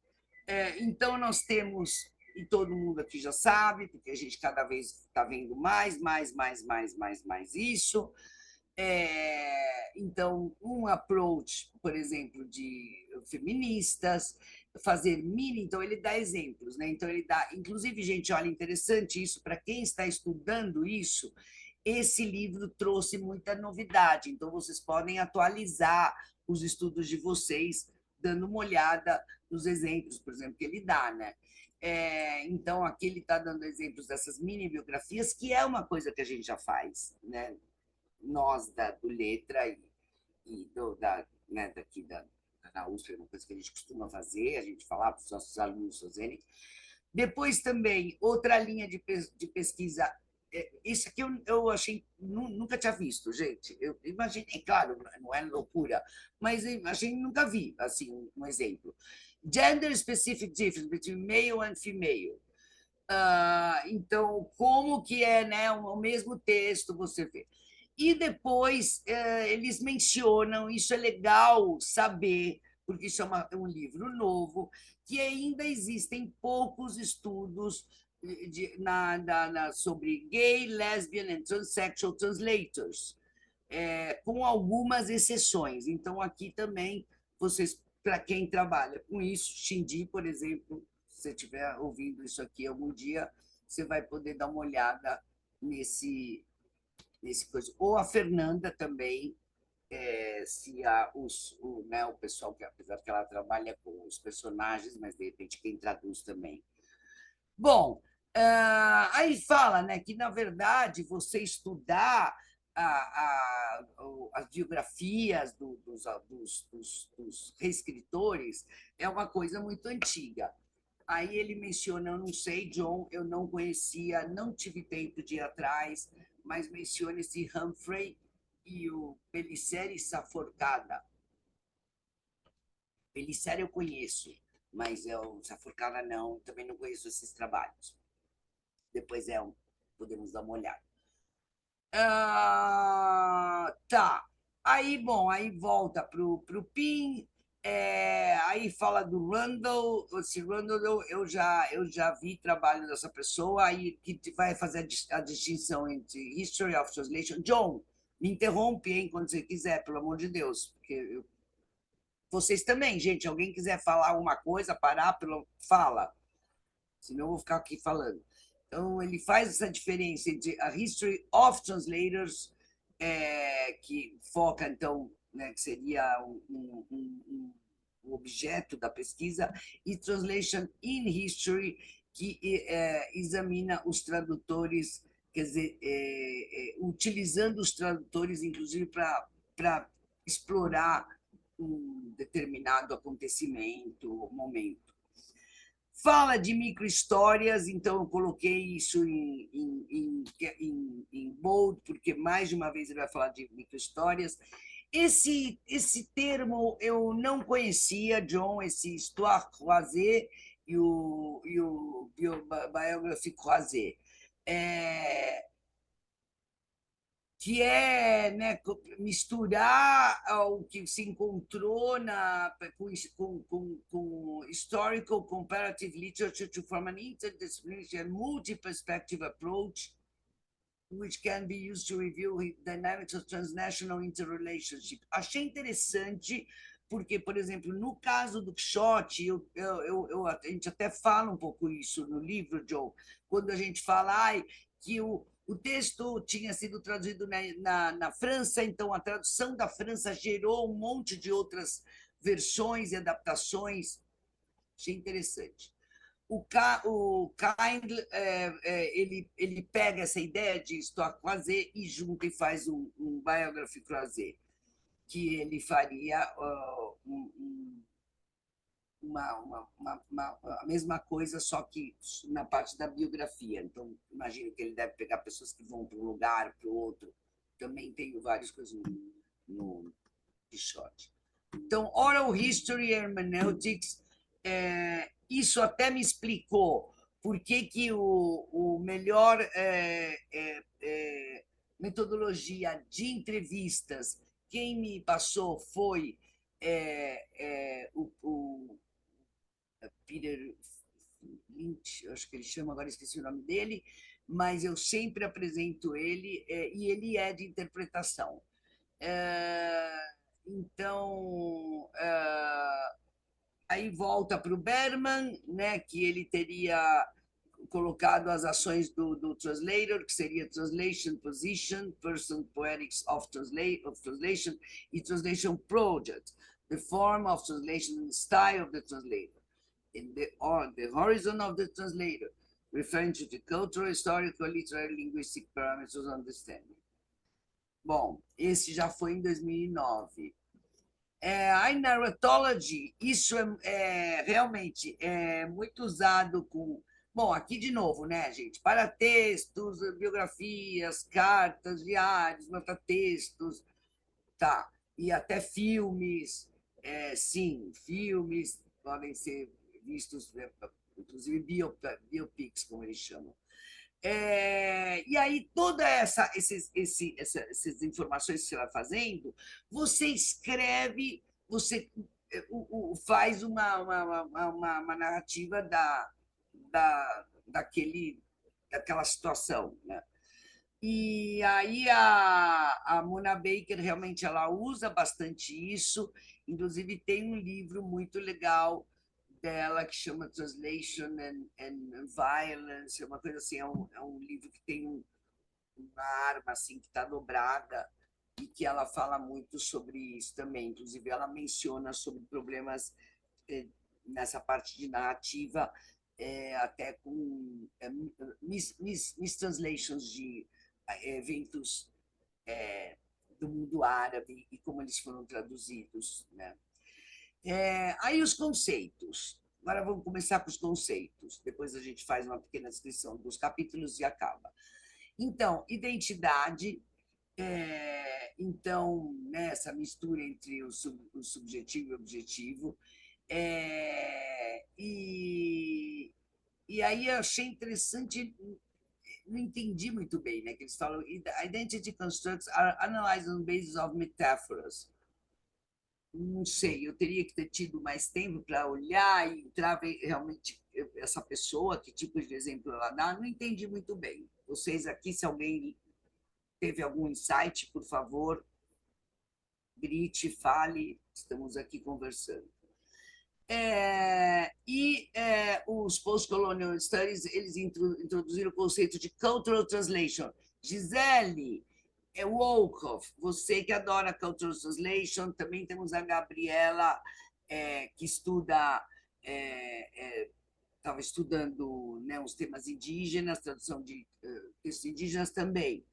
Então, nós temos, e todo mundo aqui já sabe, porque a gente cada vez está vendo mais isso. Então, um approach, por exemplo, de feministas, fazer mini, então ele dá exemplos, né? Então ele dá, inclusive, gente, olha, interessante isso para quem está estudando isso. Esse livro trouxe muita novidade, então vocês podem atualizar os estudos de vocês, dando uma olhada nos exemplos, por exemplo, que ele dá, né? Então, aqui ele está dando exemplos dessas mini biografias, que é uma coisa que a gente já faz, né? Nós do Letra e né, daqui da USP, é uma coisa que a gente costuma fazer, a gente falar para os nossos alunos fazerem. Depois também, outra linha de pesquisa, isso aqui eu achei, nunca tinha visto, gente. Eu imaginei, claro, não é loucura, mas eu achei, nunca vi, assim, um exemplo. Gender specific difference between male and female. Então, como que é, né, o mesmo texto, você vê. E depois eles mencionam, isso é legal saber, porque isso é um livro novo, que ainda existem poucos estudos sobre gay, lesbian and transsexual translators, com algumas exceções. Então, aqui também, vocês, para quem trabalha com isso, Xindi, por exemplo, se você estiver ouvindo isso aqui algum dia, você vai poder dar uma olhada nesse coisa. Ou a Fernanda também, se né, o pessoal, que apesar que ela trabalha com os personagens, mas de repente quem traduz também. Bom, aí fala, né, que na verdade você estudar as biografias dos reescritores é uma coisa muito antiga. Aí ele menciona, eu não sei, John, eu não conhecia, não tive tempo de ir atrás, mas menciona esse Humphrey e o Pellicer Saforcada. Pellicer eu conheço, mas o Saforcada não, também não conheço esses trabalhos. Depois podemos dar uma olhada. Tá. Aí, bom, aí volta para o PIN, aí fala do Randall. Esse Randall eu já vi trabalho dessa pessoa, aí que vai fazer a distinção entre History of Translation. John, me interrompe, hein, quando você quiser, pelo amor de Deus, porque vocês também, gente, alguém quiser falar alguma coisa, parar, fala, senão eu vou ficar aqui falando. Então, ele faz essa diferença entre a History of Translators, que foca, então, né, que seria um objeto da pesquisa, e Translation in History, que examina os tradutores, quer dizer, utilizando os tradutores, inclusive, para explorar um determinado acontecimento, momento. Fala de microhistórias, então eu coloquei isso em bold, porque mais de uma vez ele vai falar de microhistórias. Esse termo eu não conhecia, John, esse histoire croisée e o biography croisée. Que é, né, misturar o que se encontrou com historical comparative literature to form an interdisciplinary and multi-perspective approach which can be used to review dynamics of transnational interrelationship. Achei interessante porque, por exemplo, no caso do Quixote, a gente até fala um pouco isso no livro, Joe, quando a gente fala que o texto tinha sido traduzido na França, então a tradução da França gerou um monte de outras versões e adaptações. Achei interessante. o Kind ele pega essa ideia de histoire croisée e junta e faz um biography croisée, que ele faria a mesma coisa, só que na parte da biografia. Então, imagino que ele deve pegar pessoas que vão para um lugar, para o outro. Também tenho várias coisas no Quixote. Então, Oral History Hermeneutics, isso até me explicou por que o melhor metodologia de entrevistas, quem me passou foi o Peter Lynch, acho que ele chama, agora esqueci o nome dele, mas eu sempre apresento ele, e ele é de interpretação. Então, aí volta para o Berman, né, que ele teria colocado as ações do translator, que seria translation position, person poetics of translation e translation project, the form of translation and style of the translator, in the horizon of the translator, referring to the cultural, historical, literary, linguistic parameters of understanding. Bom, esse já foi em 2009. A narratology, isso realmente muito usado com... Bom, aqui de novo, né, gente? Para textos, biografias, cartas, diários, metatextos, tá? E até filmes, sim, filmes podem ser vistos, inclusive biopics, como eles chamam. E aí, todas essas informações que você vai fazendo, você escreve, você faz uma narrativa daquela situação, né? E aí a Mona Baker realmente ela usa bastante isso, inclusive tem um livro muito legal dela que chama Translation and Violence, uma coisa assim, é um livro que tem uma arma assim que está dobrada e que ela fala muito sobre isso também. Inclusive ela menciona sobre problemas nessa parte de narrativa, até com mistranslations de eventos do mundo árabe e como eles foram traduzidos, né? Aí os conceitos. Agora vamos começar com os conceitos. Depois a gente faz uma pequena descrição dos capítulos e acaba. Então, identidade. Então, né, essa mistura entre o subjetivo e o objetivo. E aí eu achei interessante, não entendi muito bem, né, que eles falam identity constructs are analyzed on the basis of metaphors. Não sei, eu teria que ter tido mais tempo para olhar e entrar realmente essa pessoa, que tipo de exemplo ela dá, não entendi muito bem. Vocês aqui, se alguém teve algum insight, por favor, grite, fale, estamos aqui conversando. Os Post-Colonial Studies, eles introduziram o conceito de Cultural Translation. Gisele Wolkoff, você que adora Cultural Translation, também temos a Gabriela, que estuda, estava estudando, né, os temas indígenas, tradução de textos indígenas também,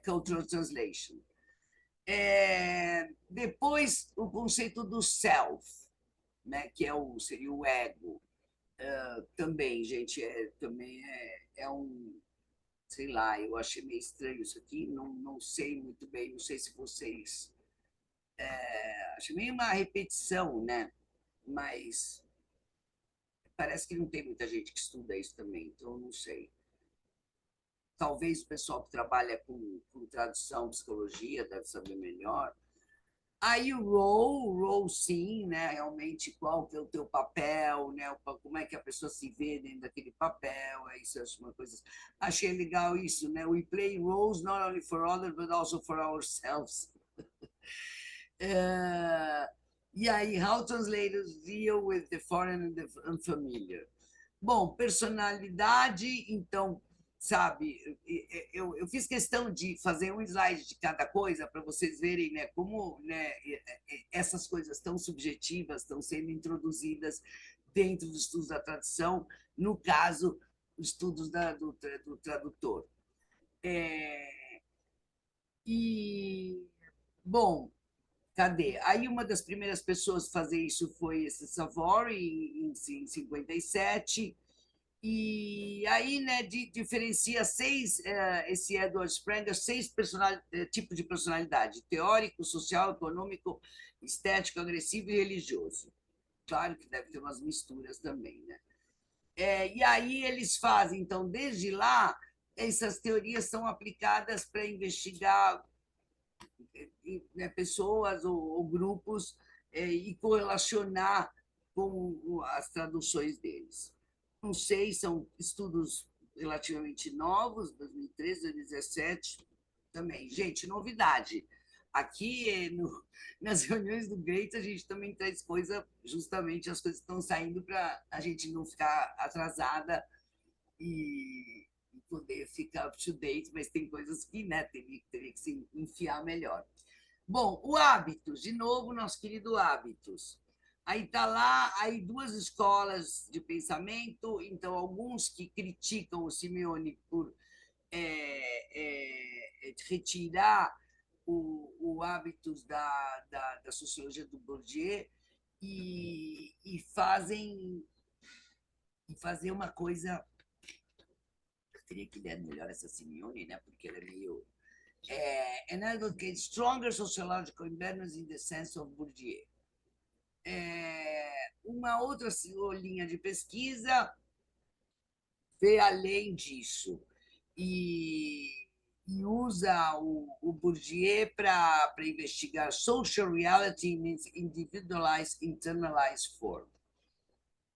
Cultural Translation. Depois, o conceito do self, né, que seria o ego. Também, gente, também é um... Sei lá, eu achei meio estranho isso aqui, não sei muito bem, não sei se vocês... achei meio uma repetição, né? Mas parece que não tem muita gente que estuda isso também, então eu não sei. Talvez o pessoal que trabalha com tradução, psicologia, deve saber melhor. Aí o role sim, né? Realmente qual que é o teu papel, né? Como é que a pessoa se vê dentro daquele papel, isso é uma coisa. Achei legal isso, né? We play roles not only for others, but also for ourselves. E aí, how translators deal with the foreign and the unfamiliar. Bom, personalidade, então, sabe? Eu fiz questão de fazer um slide de cada coisa para vocês verem, né, como, né, essas coisas tão subjetivas estão sendo introduzidas dentro dos estudos da tradução, no caso, os estudos do tradutor. E, bom, cadê? Aí uma das primeiras pessoas a fazer isso foi esse Savory, em 57, e aí, né, diferencia esse Edward Sprenger, seis tipos de personalidade: teórico, social, econômico, estético, agressivo e religioso. Claro que deve ter umas misturas também, né? E aí eles fazem, então, desde lá, essas teorias são aplicadas para investigar, né, pessoas ou grupos, e correlacionar com as traduções deles. Não sei, são estudos relativamente novos, 2013, 2017, também. Gente, novidade. Aqui, nas reuniões do Great, a gente também traz coisa, justamente as coisas estão saindo para a gente não ficar atrasada e poder ficar up to date, mas tem coisas que, né, teria que se enfiar melhor. Bom, o Hábitos, de novo, nosso querido Hábitos. Aí está lá, aí duas escolas de pensamento, então alguns que criticam o Simeone por retirar o Hábitos da sociologia do Bourdieu e fazer uma coisa. Eu teria que ler melhor essa Simeone, né? Porque ela é meio and advocate stronger sociological imbalance in the sense of Bourdieu. Uma outra linha de pesquisa vê além disso e usa o Bourdieu para investigar social reality in individualized, internalized form.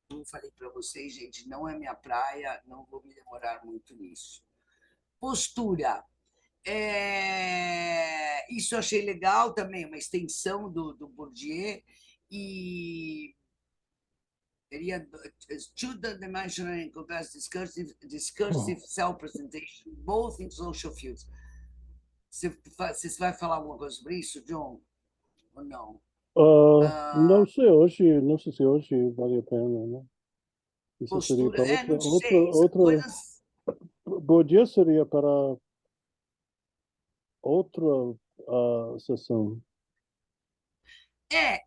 Como falei para vocês, gente, não é minha praia, não vou me demorar muito nisso. Postura. Isso eu achei legal também, uma extensão do Bourdieu, e seria two-dimensional and complex discursive self-presentation, both in social fields. Você vai falar alguma coisa sobre isso, John? Ou não? Não sei hoje, não sei se hoje vale a pena, né? Isso seria Postura, para não sei, são outra, coisas. Bourdieu seria para outra sessão.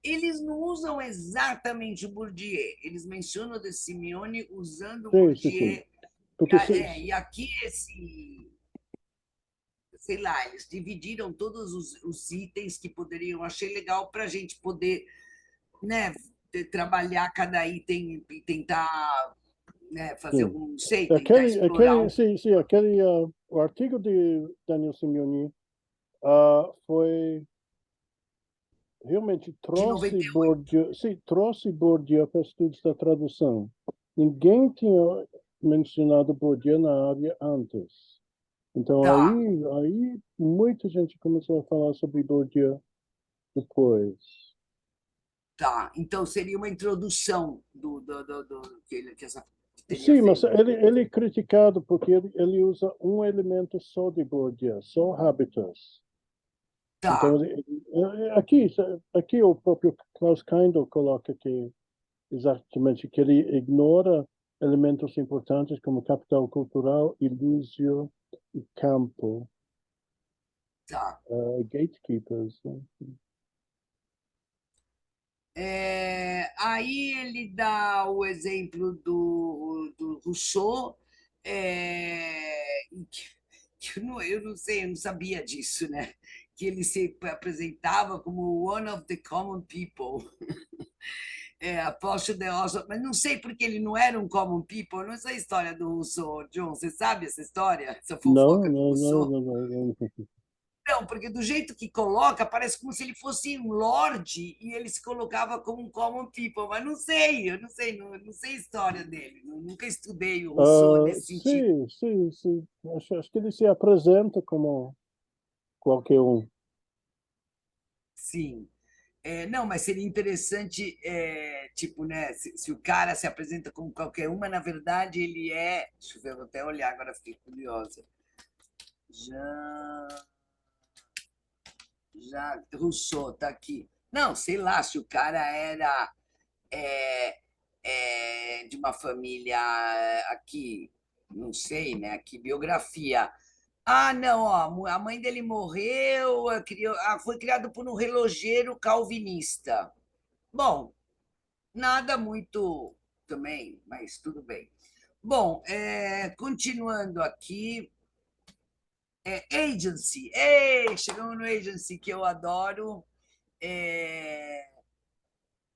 Eles não usam exatamente o Bourdieu, eles mencionam de Simeone usando o Sim, sim, sim. Bourdieu, Porque e aqui sei lá, eles dividiram todos os itens que poderiam, achei legal para a gente poder, né, trabalhar cada item e tentar, né, fazer sim. algum, não sei, tentar explorar um. Sim, o artigo de Daniel Simeoni foi realmente De trouxe Bourdieu para estudos da tradução. Ninguém tinha mencionado Bourdieu na área antes. Então, Tá, aí muita gente começou a falar sobre Bourdieu depois. tá. Então seria uma introdução que essa que teria Sim, mas feito. ele é criticado porque ele usa um elemento só de Bourdieu, só habitus. Tá, Então, aqui o próprio Klaus Kindle coloca que exatamente que ele ignora elementos importantes como capital cultural, ilúzio e campo, tá. gatekeepers. Né? Aí ele dá o exemplo do Rousseau, que eu não sei, eu não sabia disso, né? Que ele se apresentava como one of the common people, apóstolo de Oslo, mas não sei porque ele não era um common people, eu não sei a história do Rousseau, John, você sabe essa história, essa Não, fofoca do não, não, Rousseau? não, não, não. Não, porque do jeito que coloca, parece como se ele fosse um lorde e ele se colocava como um common people, mas não sei, eu não sei, não sei a história dele, nunca estudei o Rousseau nesse sentido. Sim, sim, sim. Acho que ele se apresenta como qualquer um. Sim. Não, mas seria interessante, tipo, né? Se o cara se apresenta como qualquer uma, na verdade ele é. Deixa eu ver, vou até olhar, agora fiquei curiosa. Jean, Jacques Rousseau, tá aqui. Não, sei lá, se o cara era é, de uma família aqui, não sei, né? Aqui, biografia. Ah, não, ó, a mãe dele morreu, foi criado por um relojeiro calvinista. Bom, nada muito também, mas tudo bem. Bom, continuando aqui, Agency. Ei, chegamos no Agency, que eu adoro. É,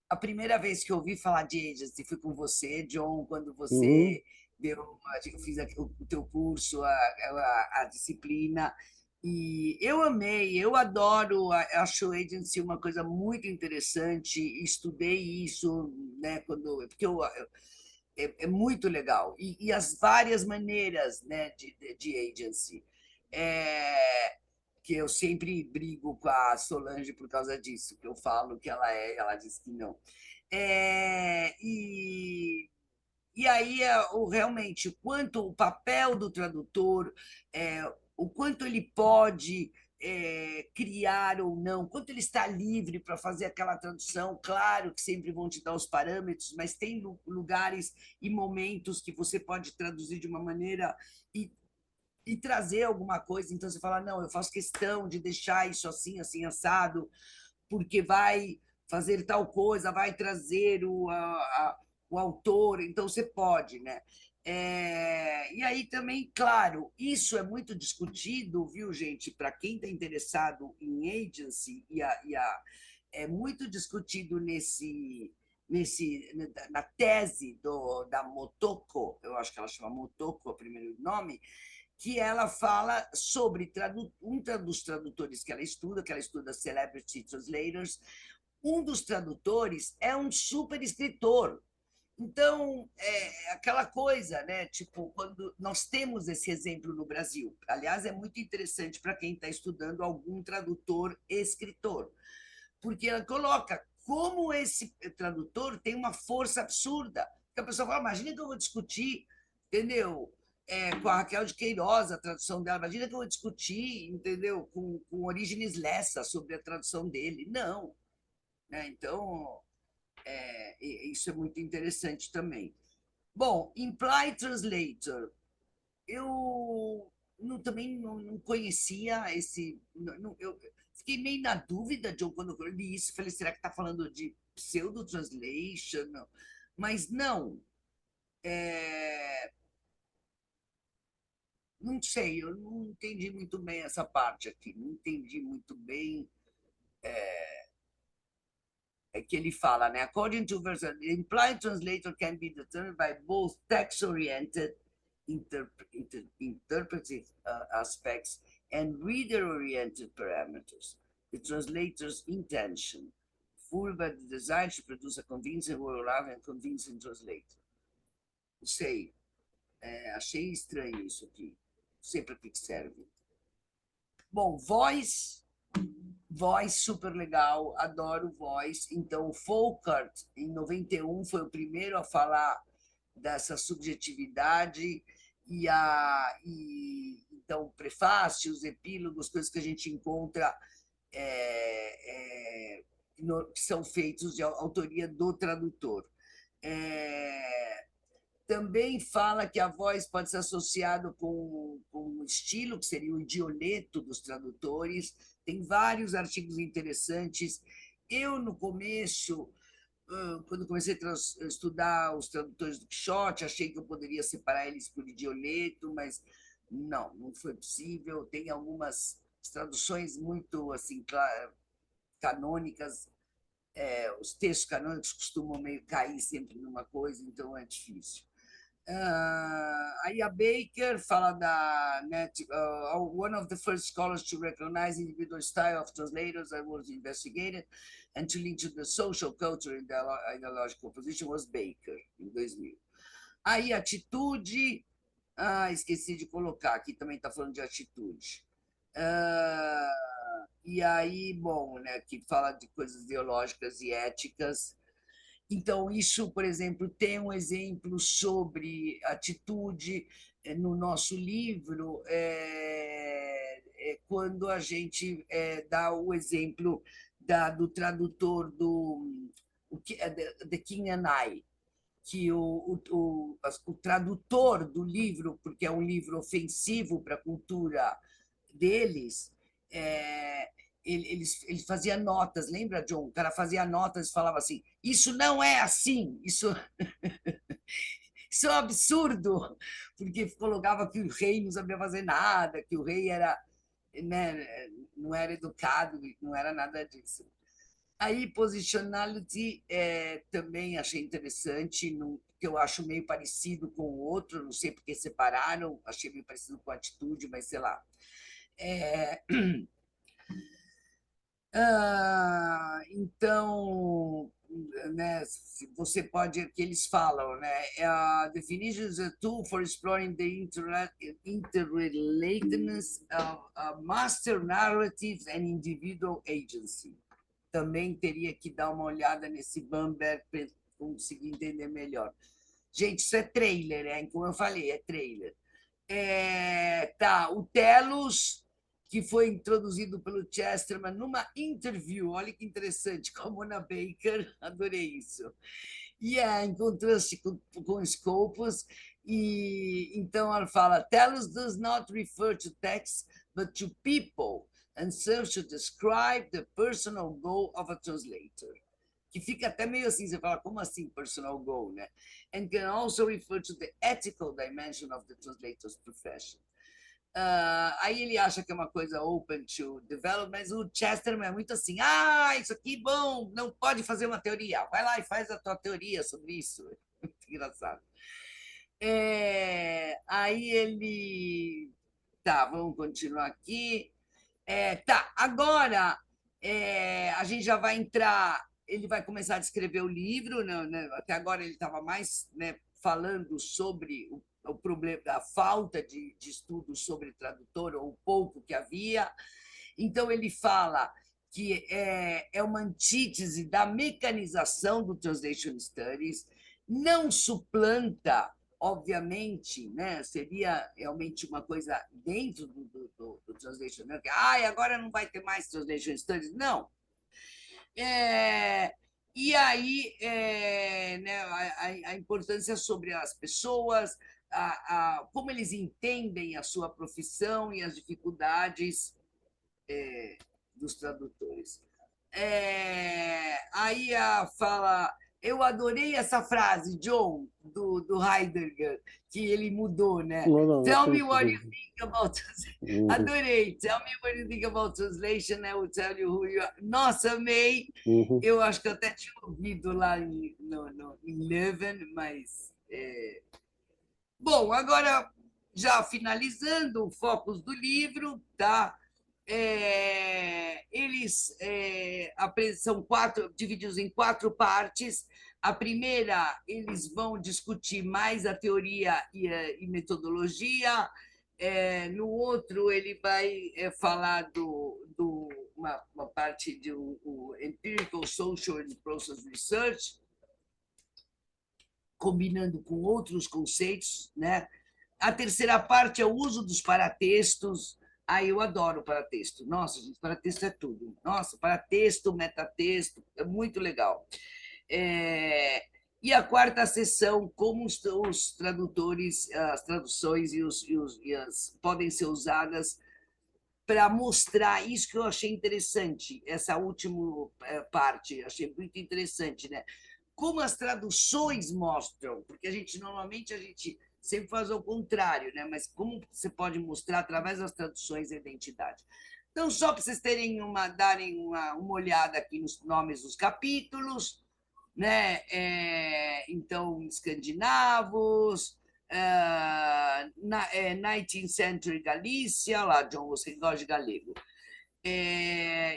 a primeira vez que eu ouvi falar de Agency foi com você, John, quando Uhum, você deu, eu fiz o teu curso, a disciplina, e eu amei, eu adoro, acho Agency uma coisa muito interessante, estudei isso, né, porque é muito legal, e as várias maneiras, né, de Agency. É, que eu sempre brigo com a Solange por causa disso, que eu falo que ela é, ela diz que não. É, e aí, realmente, o quanto o papel do tradutor, o quanto ele pode criar ou não, quanto ele está livre para fazer aquela tradução. Claro que sempre vão te dar os parâmetros, mas tem lugares e momentos que você pode traduzir de uma maneira e trazer alguma coisa. Então você fala, não, eu faço questão de deixar isso assim, assim, assado, porque vai fazer tal coisa, vai trazer o autor, então você pode, né? E aí também, claro, isso é muito discutido, viu, gente? Para quem está interessado em agency, é muito discutido na tese da Motoko, eu acho que ela chama Motoko, o primeiro nome, que ela fala sobre um dos tradutores que ela estuda Celebrity Translators, um dos tradutores é um super escritor. Então, aquela coisa, né? Tipo, quando nós temos esse exemplo no Brasil, aliás, é muito interessante para quem está estudando algum tradutor escritor, porque ela coloca como esse tradutor tem uma força absurda. Porque a pessoa fala, imagina que eu vou discutir, entendeu? Com a Raquel de Queiroz, a tradução dela. Imagina que eu vou discutir, entendeu? Com Orígenes Lessa sobre a tradução dele. Não. Né? Então, isso é muito interessante também. Bom, Imply Translator. Eu também não conhecia esse. Eu fiquei meio na dúvida, John, quando eu li isso. Falei, será que está falando de pseudo-translation? Mas não. É, não sei, eu não entendi muito bem essa parte aqui. Não entendi muito bem. É que ele fala, né? According to version, the implied translator can be determined by both text-oriented interpretive aspects and reader-oriented parameters. The translator's intention, fueled by the desire to produce a convincing oral and convincing translator. Não sei, achei estranho isso aqui. Não sei para que serve. Bom, voz super legal, adoro voz. Então, o Folkart, em 91, foi o primeiro a falar dessa subjetividade então prefácios, epílogos, coisas que a gente encontra que são feitos de autoria do tradutor. É, também fala que a voz pode ser associada com um estilo, que seria o idioleto dos tradutores. Tem vários artigos interessantes. Eu, no começo, quando comecei a estudar os tradutores do Quixote, achei que eu poderia separar eles por idioleto, mas não foi possível. Tem algumas traduções muito assim canônicas, os textos canônicos costumam meio cair sempre numa coisa, então é difícil. Aí a Baker fala one of the first scholars to recognize individual style of translators that was investigated and to link to the social culture in the ideological position was Baker, em 2000. Aí atitude, esqueci de colocar, aqui também está falando de atitude. e aí, bom, né, que fala de coisas ideológicas e éticas. Então, isso, por exemplo, tem um exemplo sobre atitude no nosso livro, quando a gente dá o exemplo do tradutor The King and I, que o tradutor do livro, porque é um livro ofensivo para a cultura deles, é, ele fazia notas, lembra, John? O cara fazia notas e falava assim: isso não é assim, isso é um absurdo, porque colocava que o rei não sabia fazer nada, que o rei era, né, não era educado, não era nada disso. Aí, positionality também achei interessante, que eu acho meio parecido com o outro, não sei porque separaram, achei meio parecido com atitude, mas sei lá. É, então, né, você pode, que eles falam, né, a definition is a tool for exploring the interrelatedness of master narratives and individual agency. Também teria que dar uma olhada nesse Bamberg para conseguir entender melhor. Gente, isso é trailer, como eu falei, é trailer. Tá, o Telos, que foi introduzido pelo Chesterman numa interview, olha que interessante, com a Mona Baker, adorei isso. E em contraste com Scopus, e então ela fala: Telos does not refer to text, but to people, and serves to describe the personal goal of a translator. Que fica até meio assim, você fala, como assim personal goal, né? And can also refer to the ethical dimension of the translator's profession. Aí ele acha que é uma coisa open to develop, mas o Chesterman é muito assim: isso aqui, bom, não pode fazer uma teoria, vai lá e faz a tua teoria sobre isso. Muito engraçado. Aí ele. Tá, vamos continuar aqui. Tá, agora a gente já vai entrar. Ele vai começar a descrever o livro, né? Até agora ele estava mais, né, falando sobre o problema, a falta de estudos sobre tradutor, ou o pouco que havia. Então, ele fala que é uma antítese da mecanização do Translation Studies, não suplanta, obviamente, né, seria realmente uma coisa dentro do Translation, né, que agora não vai ter mais Translation Studies. Não. E aí, né, a importância sobre as pessoas, como eles entendem a sua profissão e as dificuldades dos tradutores. Aí fala, eu adorei essa frase, John, do Heidegger, que ele mudou, né? Não, não, Tell me sim, what you sim. think about. Uhum, Adorei. Tell me what you think about translation, I will tell you who you are. Nossa, amei. uhum. Eu acho que eu até tinha ouvido lá em Leuven, mas. Bom, agora, já finalizando o focus do livro, tá? Eles são divididos em 4 partes. A primeira, eles vão discutir mais a teoria e metodologia. No outro, ele vai falar uma parte do Empirical, Social and Process Research, combinando com outros conceitos, né? A terceira parte é o uso dos paratextos. Eu adoro paratexto. Nossa, gente, paratexto é tudo. Nossa, paratexto, metatexto, é muito legal. E a quarta sessão, como os tradutores, as traduções podem ser usadas para mostrar isso que eu achei interessante, essa última parte, achei muito interessante, né? Como as traduções mostram, porque normalmente a gente sempre faz o contrário, né? Mas como você pode mostrar através das traduções a identidade? Então, só para vocês darem uma olhada aqui nos nomes dos capítulos, né? Então, escandinavos, 19th Century Galícia, lá, John, você gosta de galego.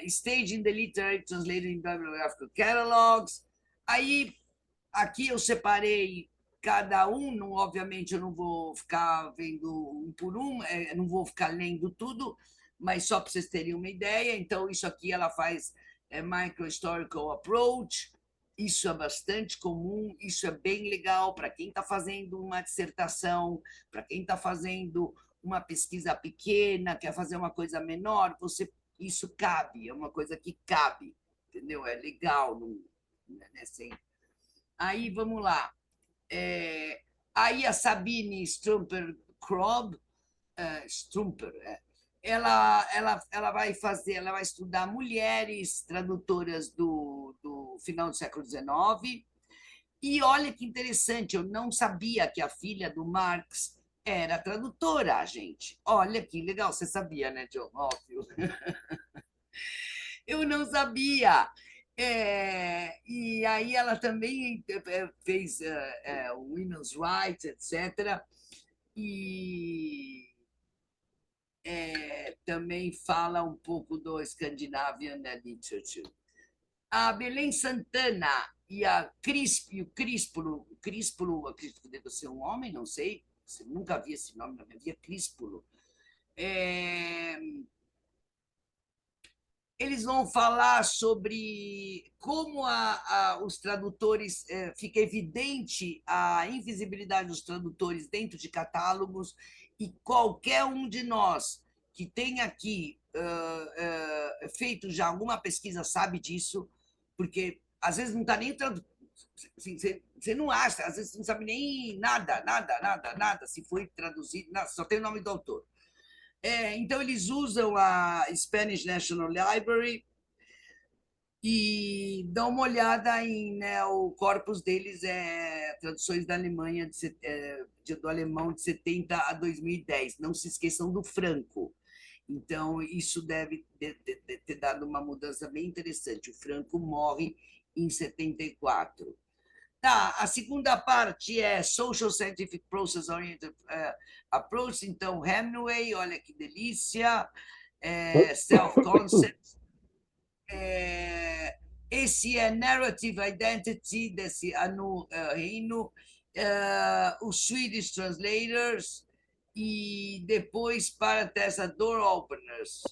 Staging the Literary Translated in Bibliographical Catalogs. Aí, aqui eu separei cada um, não, obviamente eu não vou ficar vendo um por um, não vou ficar lendo tudo, mas só para vocês terem uma ideia. Então, isso aqui ela faz micro-historical approach, isso é bastante comum, isso é bem legal para quem está fazendo uma dissertação, para quem está fazendo uma pesquisa pequena, quer fazer uma coisa menor, isso cabe, é uma coisa que cabe, entendeu? É legal, não, né? Aí, vamos lá. Aí a Sabine Strumper-Krob, Strumper, ela vai estudar mulheres tradutoras do final do século XIX. E olha que interessante, eu não sabia que a filha do Marx era tradutora, gente. Olha que legal, você sabia, né, John? Óbvio. Eu não sabia. E aí ela também fez Women's Rights, etc. E também fala um pouco do Scandinavian Literature. A Belém Santana e o Críspulo, acredito que deve ser um homem, não sei, nunca vi esse nome na minha vida, Críspulo. Eles vão falar sobre como os tradutores, fica evidente a invisibilidade dos tradutores dentro de catálogos, e qualquer um de nós que tem aqui feito já alguma pesquisa sabe disso, porque às vezes não está nem traduzido, assim, você não acha, às vezes não sabe nem nada, se foi traduzido, nada, só tem o nome do autor. Então, eles usam a Spanish National Library e dão uma olhada né, o corpus deles traduções da Alemanha, do alemão de 70 a 2010. Não se esqueçam do Franco. Então, isso deve ter dado uma mudança bem interessante. O Franco morre em 74. Tá, a segunda parte é Social Scientific Process Oriented Approach. Então, Hemingway, olha que delícia, Self-Concept. Esse é Narrative Identity, desse Anu Reino, os Swedish Translators, e depois para Tessa Door Openers.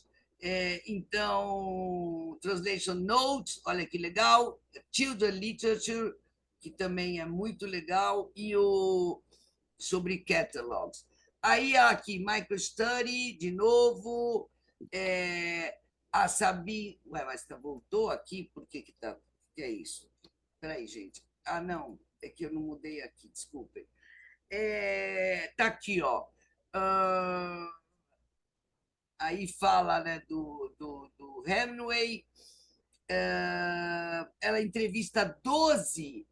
Então, Translation Notes, olha que legal, Children Literature, que também é muito legal, e sobre catalogs. Aí aqui, MicroStudy, de novo, a Sabi... Ué, mas voltou aqui? Por que tá? Que é isso? Espera aí, gente. Ah, não, é que eu não mudei aqui, desculpem. Tá aqui, ó. Aí fala, né, do Hemingway. Ela entrevista 12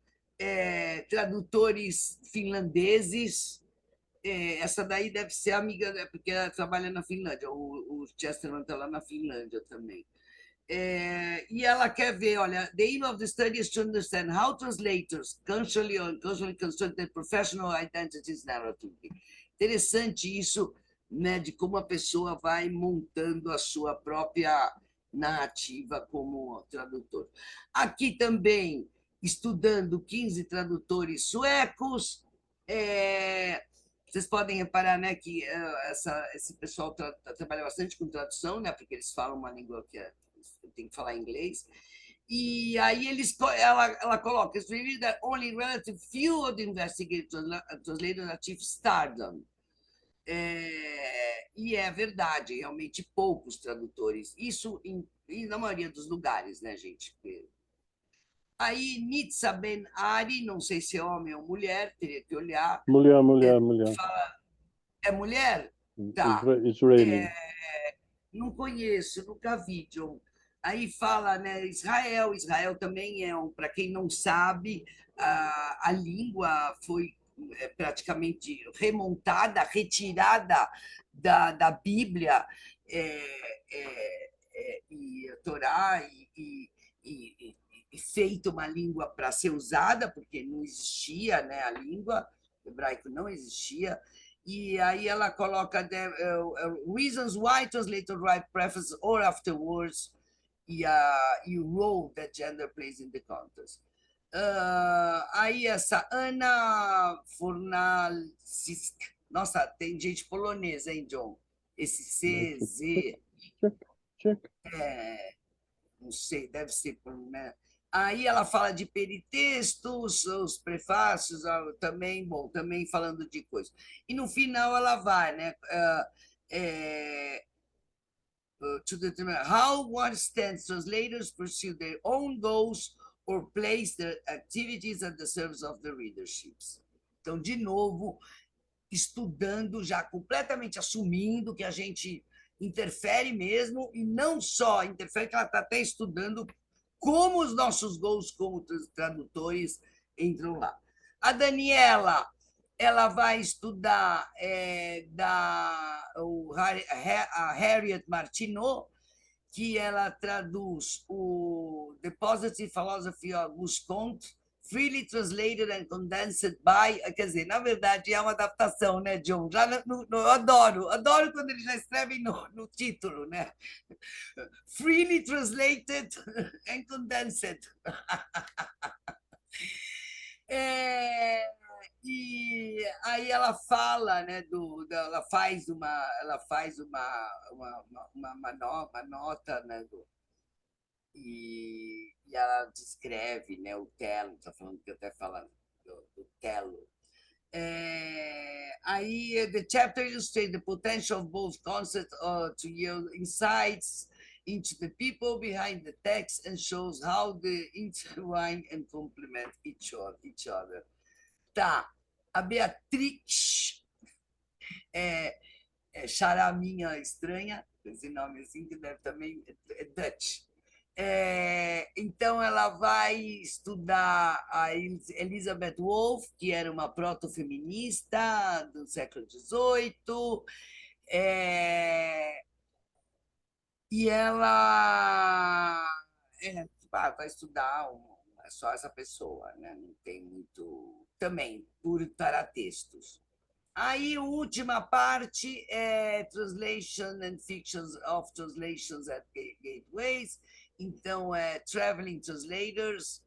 tradutores finlandeses. Essa daí deve ser amiga, porque ela trabalha na Finlândia, o Chesterman está lá na Finlândia também. E ela quer ver, olha, the aim of the study is to understand how translators culturally or culturally construct their professional identities narratively. Interessante isso, né, de como a pessoa vai montando a sua própria narrativa como tradutor. Aqui também, estudando 15 tradutores suecos, vocês podem reparar, né, que esse pessoal trabalha bastante com tradução, né, porque eles falam uma língua que tem que falar inglês. E aí ela coloca: it's really that only relative few of the investigators translators achieve stardom. E é verdade, realmente poucos tradutores. Isso na maioria dos lugares, né, gente? Aí, Nitsa Ben Ari, não sei se é homem ou mulher, teria que olhar. Mulher. É mulher? Tá. Israeli. Não conheço, nunca vi, John. Aí fala, né, Israel. Israel também para quem não sabe, a língua foi praticamente remontada, retirada da Bíblia e a Torá e feito uma língua para ser usada, porque não existia, né, a língua, o hebraico não existia. E aí ela coloca reasons why translators write preface or afterwards e o role that gender plays in the context. Aí essa Ana Fornalczyk, nossa, tem gente polonesa, hein, John? Esse CZ, check, check. Não sei, deve ser, né? Aí ela fala de peritextos, os prefácios também, bom, também falando de coisas. E no final ela vai, né? To determine how one stands, translators pursue their own goals or place their activities at the service of the readerships. Então, de novo, estudando, já completamente assumindo que a gente interfere mesmo, e não só interfere, que ela está até estudando como os nossos gols como tradutores entram lá. A Daniela, ela vai estudar a Harriet Martineau, que ela traduz o The Positive Philosophy of Auguste Comte, freely translated and condensed by, quer dizer, na verdade é uma adaptação, né, John? Já eu adoro quando eles já escrevem no título, né? Freely translated and condensed. E aí ela fala, né, ela faz uma nota, né, e ela descreve, né, o telo, está falando que eu até falando do telo. Aí, the chapter illustrates the potential of both concepts to yield insights into the people behind the text and shows how they intertwine and complement each other. Tá, a Beatrix Charaminha Estranha, esse nome assim, que deve também é Dutch. Então, ela vai estudar a Elizabeth Woolf, que era uma proto-feminista do século XVIII, e ela vai estudar só essa pessoa, né? Não tem muito. Também, por paratextos. Aí, a última parte é Translation and Fictions of Translations at Gateways. Então, Traveling Translators.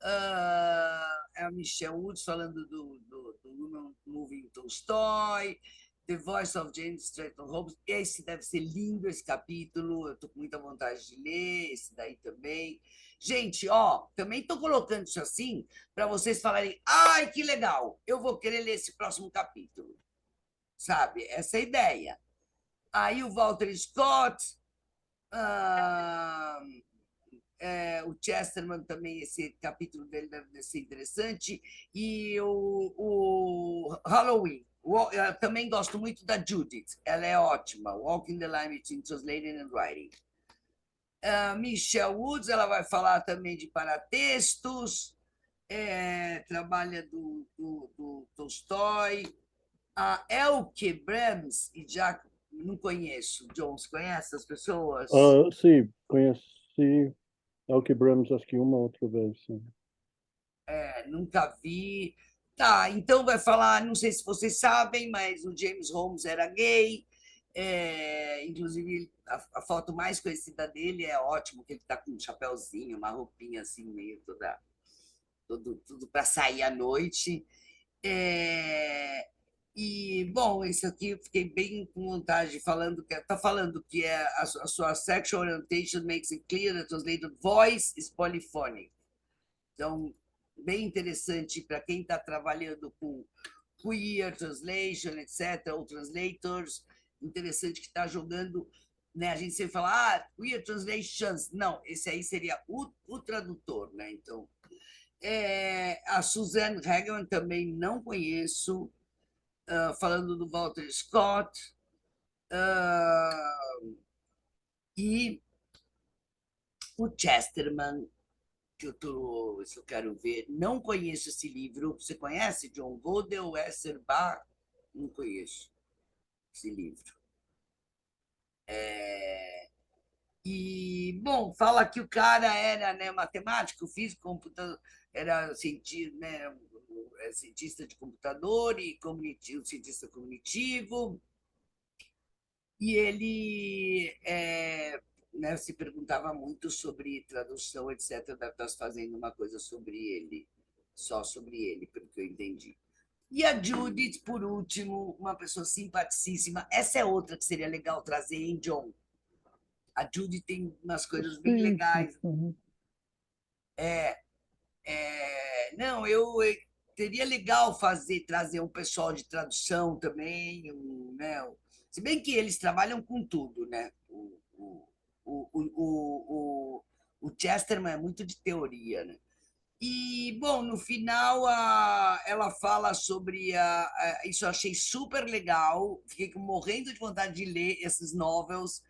É a Michelle Woods falando do Moving Tolstói. The Voice of James Stratton Holmes. Esse deve ser lindo, esse capítulo. Eu estou com muita vontade de ler. Esse daí também. Gente, também estou colocando isso assim para vocês falarem: ai, que legal, eu vou querer ler esse próximo capítulo. Sabe? Essa é a ideia. Aí o Walter Scott, o Chesterman também, esse capítulo dele deve ser interessante. E o Halloween. Eu também gosto muito da Judith, ela é ótima. Walking the Line Between Translating and Writing. Michelle Woods, ela vai falar também de paratextos, trabalha do Tolstói. A Elke Brems, e já não conheço, John, você conhece as pessoas? Sim, conheci Elke Brems, acho que uma outra vez, sim. Nunca vi. Tá, então vai falar, não sei se vocês sabem, mas o James Holmes era gay. Inclusive, a foto mais conhecida dele é ótimo, que ele está com um chapéuzinho, uma roupinha assim, meio tudo para sair à noite. E, bom, isso aqui eu fiquei bem com vontade, está falando que a sua sexual orientation makes it clear that translated voice is polyphonic. Então, bem interessante para quem está trabalhando com queer translation, etc., ou translators, interessante que está jogando, né? A gente sempre fala, queer translations. Não, esse aí seria o tradutor, né? Então, a Suzanne Hageman também não conheço, falando do Walter Scott, e o Chesterman, que eu quero ver. Não conheço esse livro. Você conhece, John Godel, Esserbar? Não conheço esse livro. E, bom, fala que o cara era, né, matemático, físico, computador, era cientista, né, cientista de computador e cientista cognitivo. E ele né, se perguntava muito sobre tradução, etc. Estás fazendo uma coisa sobre ele, só sobre ele, pelo que eu entendi. E a Judith, por último, uma pessoa simpaticíssima. Essa é outra que seria legal trazer, hein, John? A Judy tem umas coisas bem Sim, sim. legais. Não, teria legal trazer um pessoal de tradução também, né? Se bem que eles trabalham com tudo, né? O Chesterman é muito de teoria, né? E, bom, no final ela fala sobre isso eu achei super legal, fiquei morrendo de vontade de ler esses novels,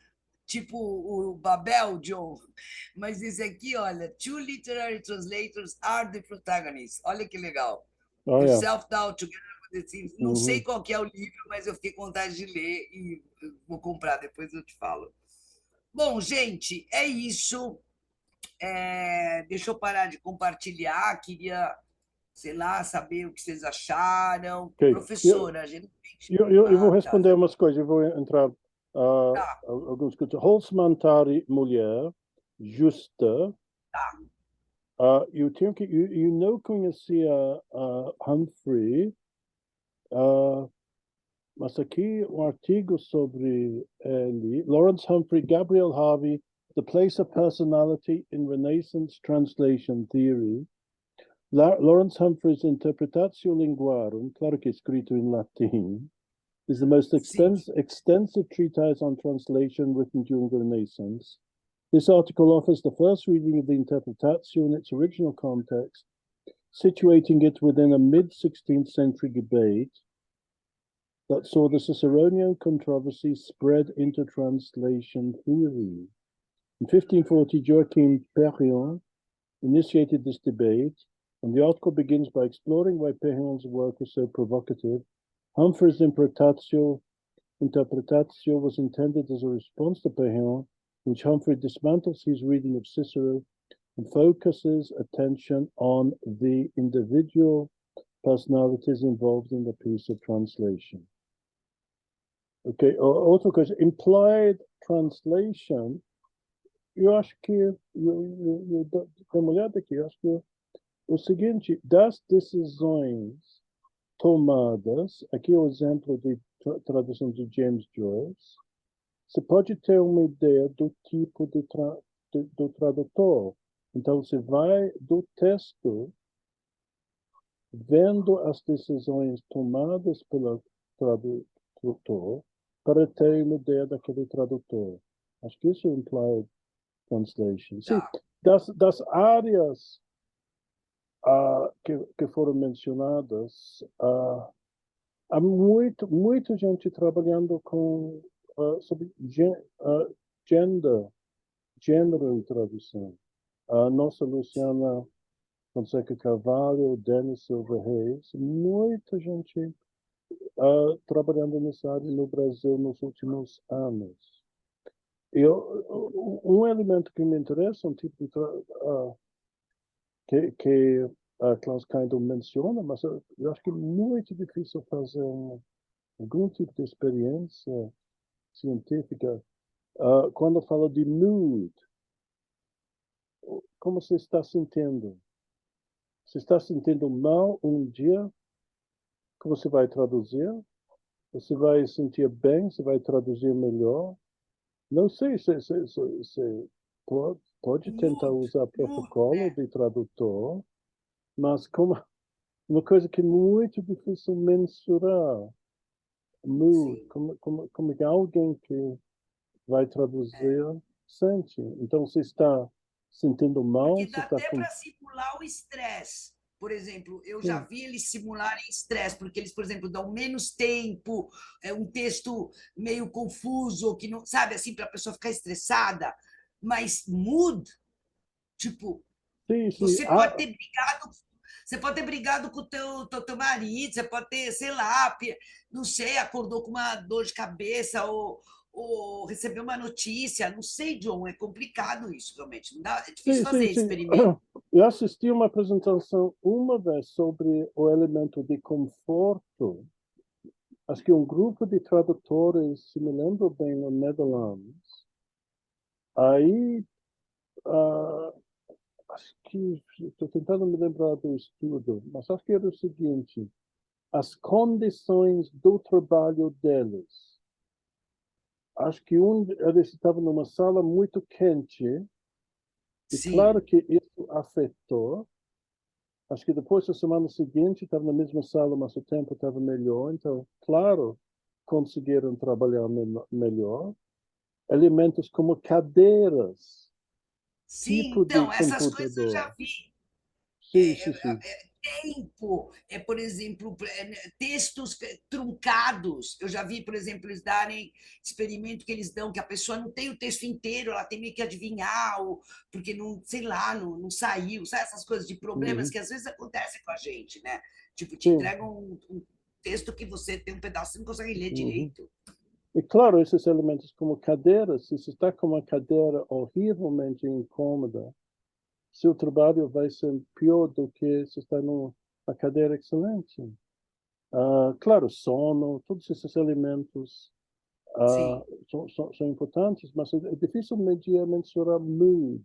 tipo o Babel, John. Mas esse aqui, olha, two literary translators are the protagonists. Olha que legal. Oh, E o yeah. Self-Doubt Together with the Thieves. Não sei qual que é o livro, mas eu fiquei com vontade de ler e vou comprar, depois eu te falo. Bom, gente, é isso. Deixa eu parar de compartilhar. Queria, sei lá, saber o que vocês acharam. Ok. Professora, a gente tem que... Eu vou Ah, tá. responder umas coisas, eu vou entrar Tá, alguns coisas. Holzman-Tari, mulher, justa. tá. Eu não conhecia Humphrey, mas aqui um artigo sobre ele. Lawrence Humphrey, Gabriel Harvey, The Place of Personality in Renaissance Translation Theory. Lawrence Humphrey's Interpretatio Linguarum, claro que escrito em latim, is the most Sim, extensive treatise on translation written during the Renaissance. This article offers the first reading of the Interpretatio in its original context, situating it within a mid-16th century debate that saw the Ciceronian controversy spread into translation theory. In 1540, Joachim Perriand initiated this debate, and the article begins by exploring why Perriand's work was so provocative. Humphrey's Interpretatio was intended as a response to Perriand, in which Humphrey dismantles his reading of Cicero and focuses attention on the individual personalities involved in the piece of translation. Ok, outra coisa, implied translation, eu acho que, eu dou uma olhada aqui, eu acho que o seguinte, das decisões tomadas, aqui é o exemplo de tradução de James Joyce, você pode ter uma ideia do tipo do tradutor. Então, você vai do texto, vendo as decisões tomadas pelo tradutor, para ter uma ideia daquele tradutor. Acho que isso é implied translation. Sim, tá. das áreas que foram mencionadas, há muita gente trabalhando com sobre gênero e tradução. A nossa Luciana Fonseca Carvalho, Denis Silva Reis, muita gente trabalhando nessa área no Brasil nos últimos anos. Um elemento que me interessa, um tipo de que a Klaus Kindle menciona, mas eu acho que é muito difícil fazer algum tipo de experiência científica. Quando fala de mood, como você está sentindo? Você está sentindo mal um dia que você vai traduzir? Você vai sentir bem? Você vai traduzir melhor? Não sei se pode tentar Mood, usar mood, protocolo né? de tradutor, mas como uma coisa que é muito difícil mensurar, mood, Sim. como que alguém que vai traduzir sente. Então, você está sentindo mal, Porque você dá está até com... para simular o estresse. Por exemplo, eu já Sim, vi eles simularem estresse, porque eles, por exemplo, dão menos tempo, um texto meio confuso, que não sabe assim, para a pessoa ficar estressada. Mas mood, tipo, sim, sim. você pode ter brigado, você pode ter brigado com o teu marido, você pode ter, sei lá, não sei, acordou com uma dor de cabeça ou recebeu uma notícia, não sei, John, é complicado isso, realmente. Não dá, é difícil Sim, fazer sim, sim. experimento. Eu assisti uma apresentação uma vez sobre o elemento de conforto. Acho que um grupo de tradutores, se me lembro bem, no Netherlands. Aí, acho que estou tentando me lembrar do estudo, mas acho que era o seguinte: as condições do trabalho deles. acho que eles estavam numa sala muito quente, e claro Sim, que isso afetou. Acho que depois da semana seguinte estava na mesma sala, mas o tempo estava melhor, então, claro, conseguiram trabalhar melhor. Elementos como cadeiras, sim, tipo de então, essas coisas eu computador. já vi. Sim, sim, sim. Tempo, por exemplo, textos truncados. Eu já vi, por exemplo, eles darem experimento que eles dão, que a pessoa não tem o texto inteiro, ela tem meio que adivinhar, ou, porque não, sei lá, não saiu, sabe essas coisas de problemas Uhum. que às vezes acontecem com a gente, né? Tipo, te Sim. entregam um texto que você tem um pedaço e não consegue ler Uhum. direito. E claro, esses elementos como cadeiras, se você está com uma cadeira horrivelmente incômoda, seu trabalho vai ser pior do que se está numa cadeira excelente. Claro, sono, todos esses elementos Sim. são importantes, mas é difícil medir, mensurar mood.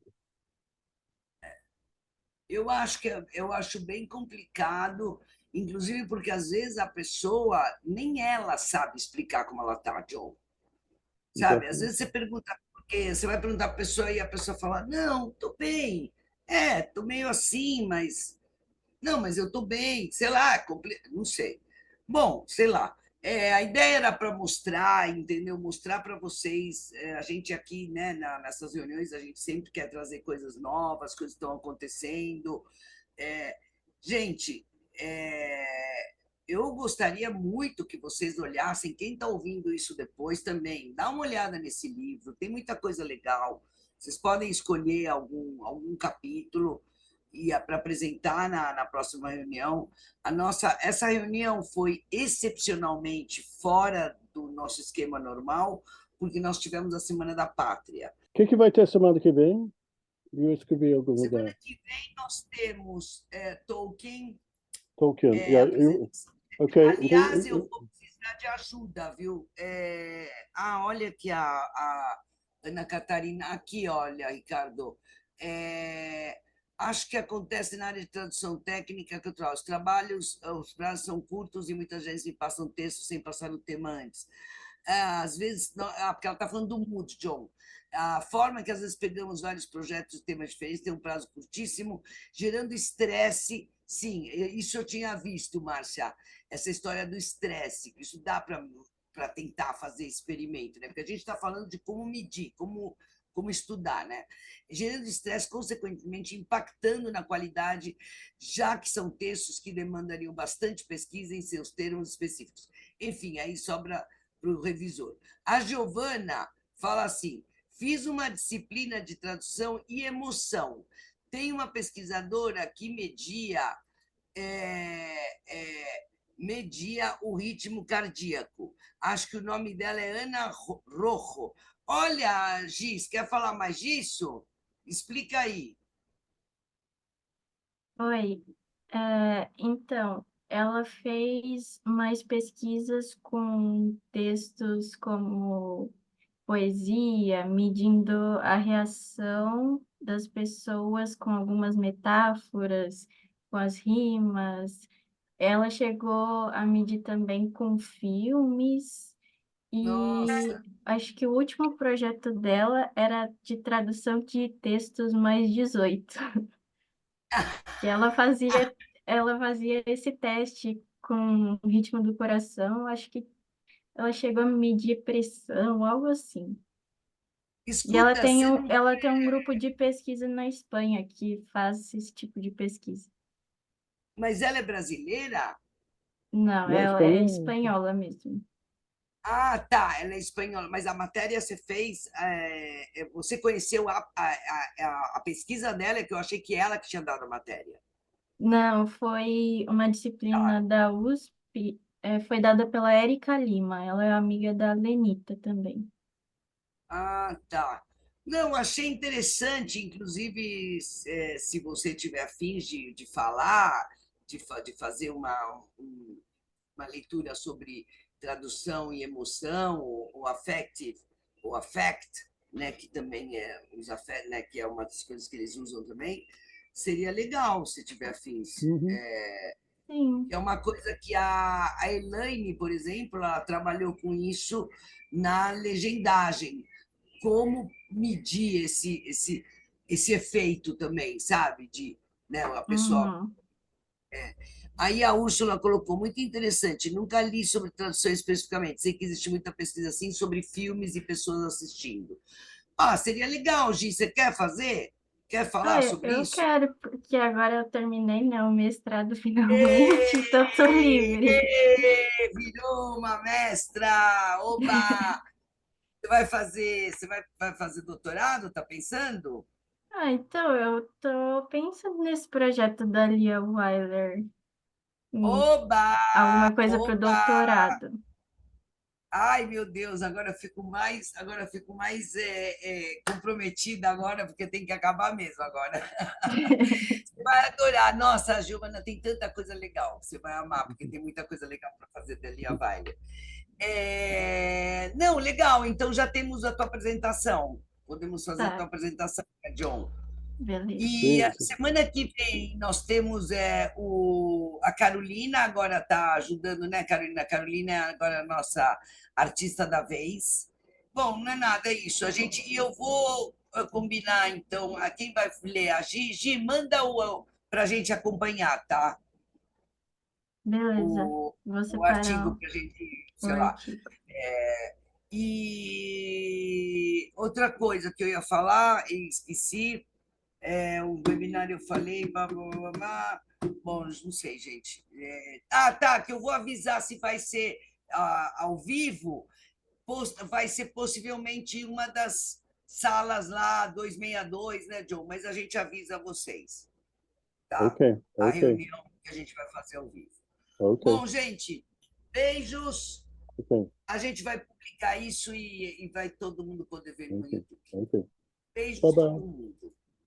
Eu acho bem complicado, inclusive porque às vezes a pessoa nem ela sabe explicar como ela está, John. Sabe? Às vezes Exatamente. você pergunta, porque você vai perguntar para a pessoa e a pessoa fala: Não, estou bem. Estou meio assim, mas. Não, mas eu estou bem. Sei lá, não sei. Bom, sei lá. A ideia era para mostrar, entendeu? Mostrar para vocês. A gente aqui, né, nessas reuniões, a gente sempre quer trazer coisas novas, coisas estão acontecendo. É, gente, eu gostaria muito que vocês olhassem, quem está ouvindo isso depois também, dá uma olhada nesse livro, tem muita coisa legal. Vocês podem escolher algum capítulo e para apresentar na próxima reunião. Essa reunião foi excepcionalmente fora do nosso esquema normal, porque nós tivemos a Semana da Pátria. Que vai ter semana que vem? Eu escrevi em algum Semana lugar. que vem nós temos Tolkien, Tolkien. Yeah, apresentação. ok, Aliás, eu vou precisar de ajuda, viu? Olha aqui a Ana Catarina, aqui, olha, Ricardo. É, acho que acontece na área de tradução técnica que eu trago. Os prazos são curtos e muitas vezes me passam texto sem passar o tema antes. Às vezes, não, porque ela está falando do mood, John. A forma que às vezes pegamos vários projetos de temas diferentes, tem um prazo curtíssimo, gerando estresse. Sim, isso eu tinha visto, Márcia, essa história do estresse. Isso dá para tentar fazer experimento, né? Porque a gente está falando de como medir, como estudar, né? Gerando estresse, consequentemente, impactando na qualidade, já que são textos que demandariam bastante pesquisa em seus termos específicos. Enfim, aí sobra para o revisor. A Giovana fala assim: fiz uma disciplina de tradução e emoção. Tem uma pesquisadora que media o ritmo cardíaco. Acho que o nome dela é Ana Rojo. Olha, Giz, quer falar mais disso? Explica aí. Oi, então, ela fez mais pesquisas com textos como poesia, medindo a reação das pessoas com algumas metáforas, com as rimas. Ela chegou a medir também com filmes e Nossa, acho que o último projeto dela era de tradução de textos mais 18. Que ela fazia esse teste com o ritmo do coração, acho que ela chegou a medir pressão, algo assim. E escuta, você não. ela tem um grupo de pesquisa na Espanha que faz esse tipo de pesquisa. Mas ela é brasileira? Não, não, ela é espanhol. espanhola mesmo. Ah, tá, ela é espanhola, mas a matéria você fez, você conheceu a pesquisa dela, que eu achei que ela que tinha dado a matéria. Não, foi uma Tá. disciplina da USP, foi dada pela Érica Lima, ela é amiga da Lenita também. Ah, tá. Não, achei interessante, inclusive, se você tiver afins de falar, de fazer uma leitura sobre tradução e emoção, ou affective, ou affect, né, que também né, que é uma das coisas que eles usam também, seria legal se tiver afins. Uhum. Sim. É uma coisa que a Elaine, por exemplo, ela trabalhou com isso na legendagem. Como medir esse efeito também, sabe? De, né, a pessoa. Uhum. Aí a Úrsula colocou, muito interessante, nunca li sobre tradução especificamente, sei que existe muita pesquisa assim sobre filmes e pessoas assistindo. Ah, seria legal, Gi, você quer fazer? Quer Ah, falar sobre eu isso? quero, porque agora eu terminei, né, o mestrado finalmente, então tô livre. Virou uma mestra! Oba! Vai fazer doutorado, tá pensando? Ah, então eu tô pensando nesse projeto da Lia Wyler, em Oba! alguma coisa para o Oba! doutorado. Ai, meu Deus, agora eu fico mais comprometida agora, porque tem que acabar mesmo agora. Você vai adorar. Nossa, a Giovana tem tanta coisa legal. Você vai amar, porque tem muita coisa legal para fazer dali a Weiler. Não, legal. Então já temos a tua apresentação. Podemos fazer a tua Tá, apresentação, né, John. beleza. E Sim, a sim. semana que vem nós temos a Carolina, agora está ajudando, né, Carolina? A Carolina é agora a nossa artista da vez. Bom, não é nada, é isso. E eu vou combinar, então, a quem vai ler a Gigi, manda para a gente acompanhar, tá? Beleza. O, Vou o separar artigo para a gente, o sei lá. artigo. E outra coisa que eu ia falar e esqueci, o webinar eu falei, blá, blá, blá, blá. Bom, não sei, gente. Tá, que eu vou avisar se vai ser ao vivo, vai ser possivelmente uma das salas lá, 262, né, John? Mas a gente avisa vocês, tá? Ok, A ok, reunião que a gente vai fazer ao vivo. ok, Bom, gente, beijos. ok, A gente vai publicar isso e vai todo mundo poder ver no ok, YouTube. ok. Bye Beijos, todo bye. mundo.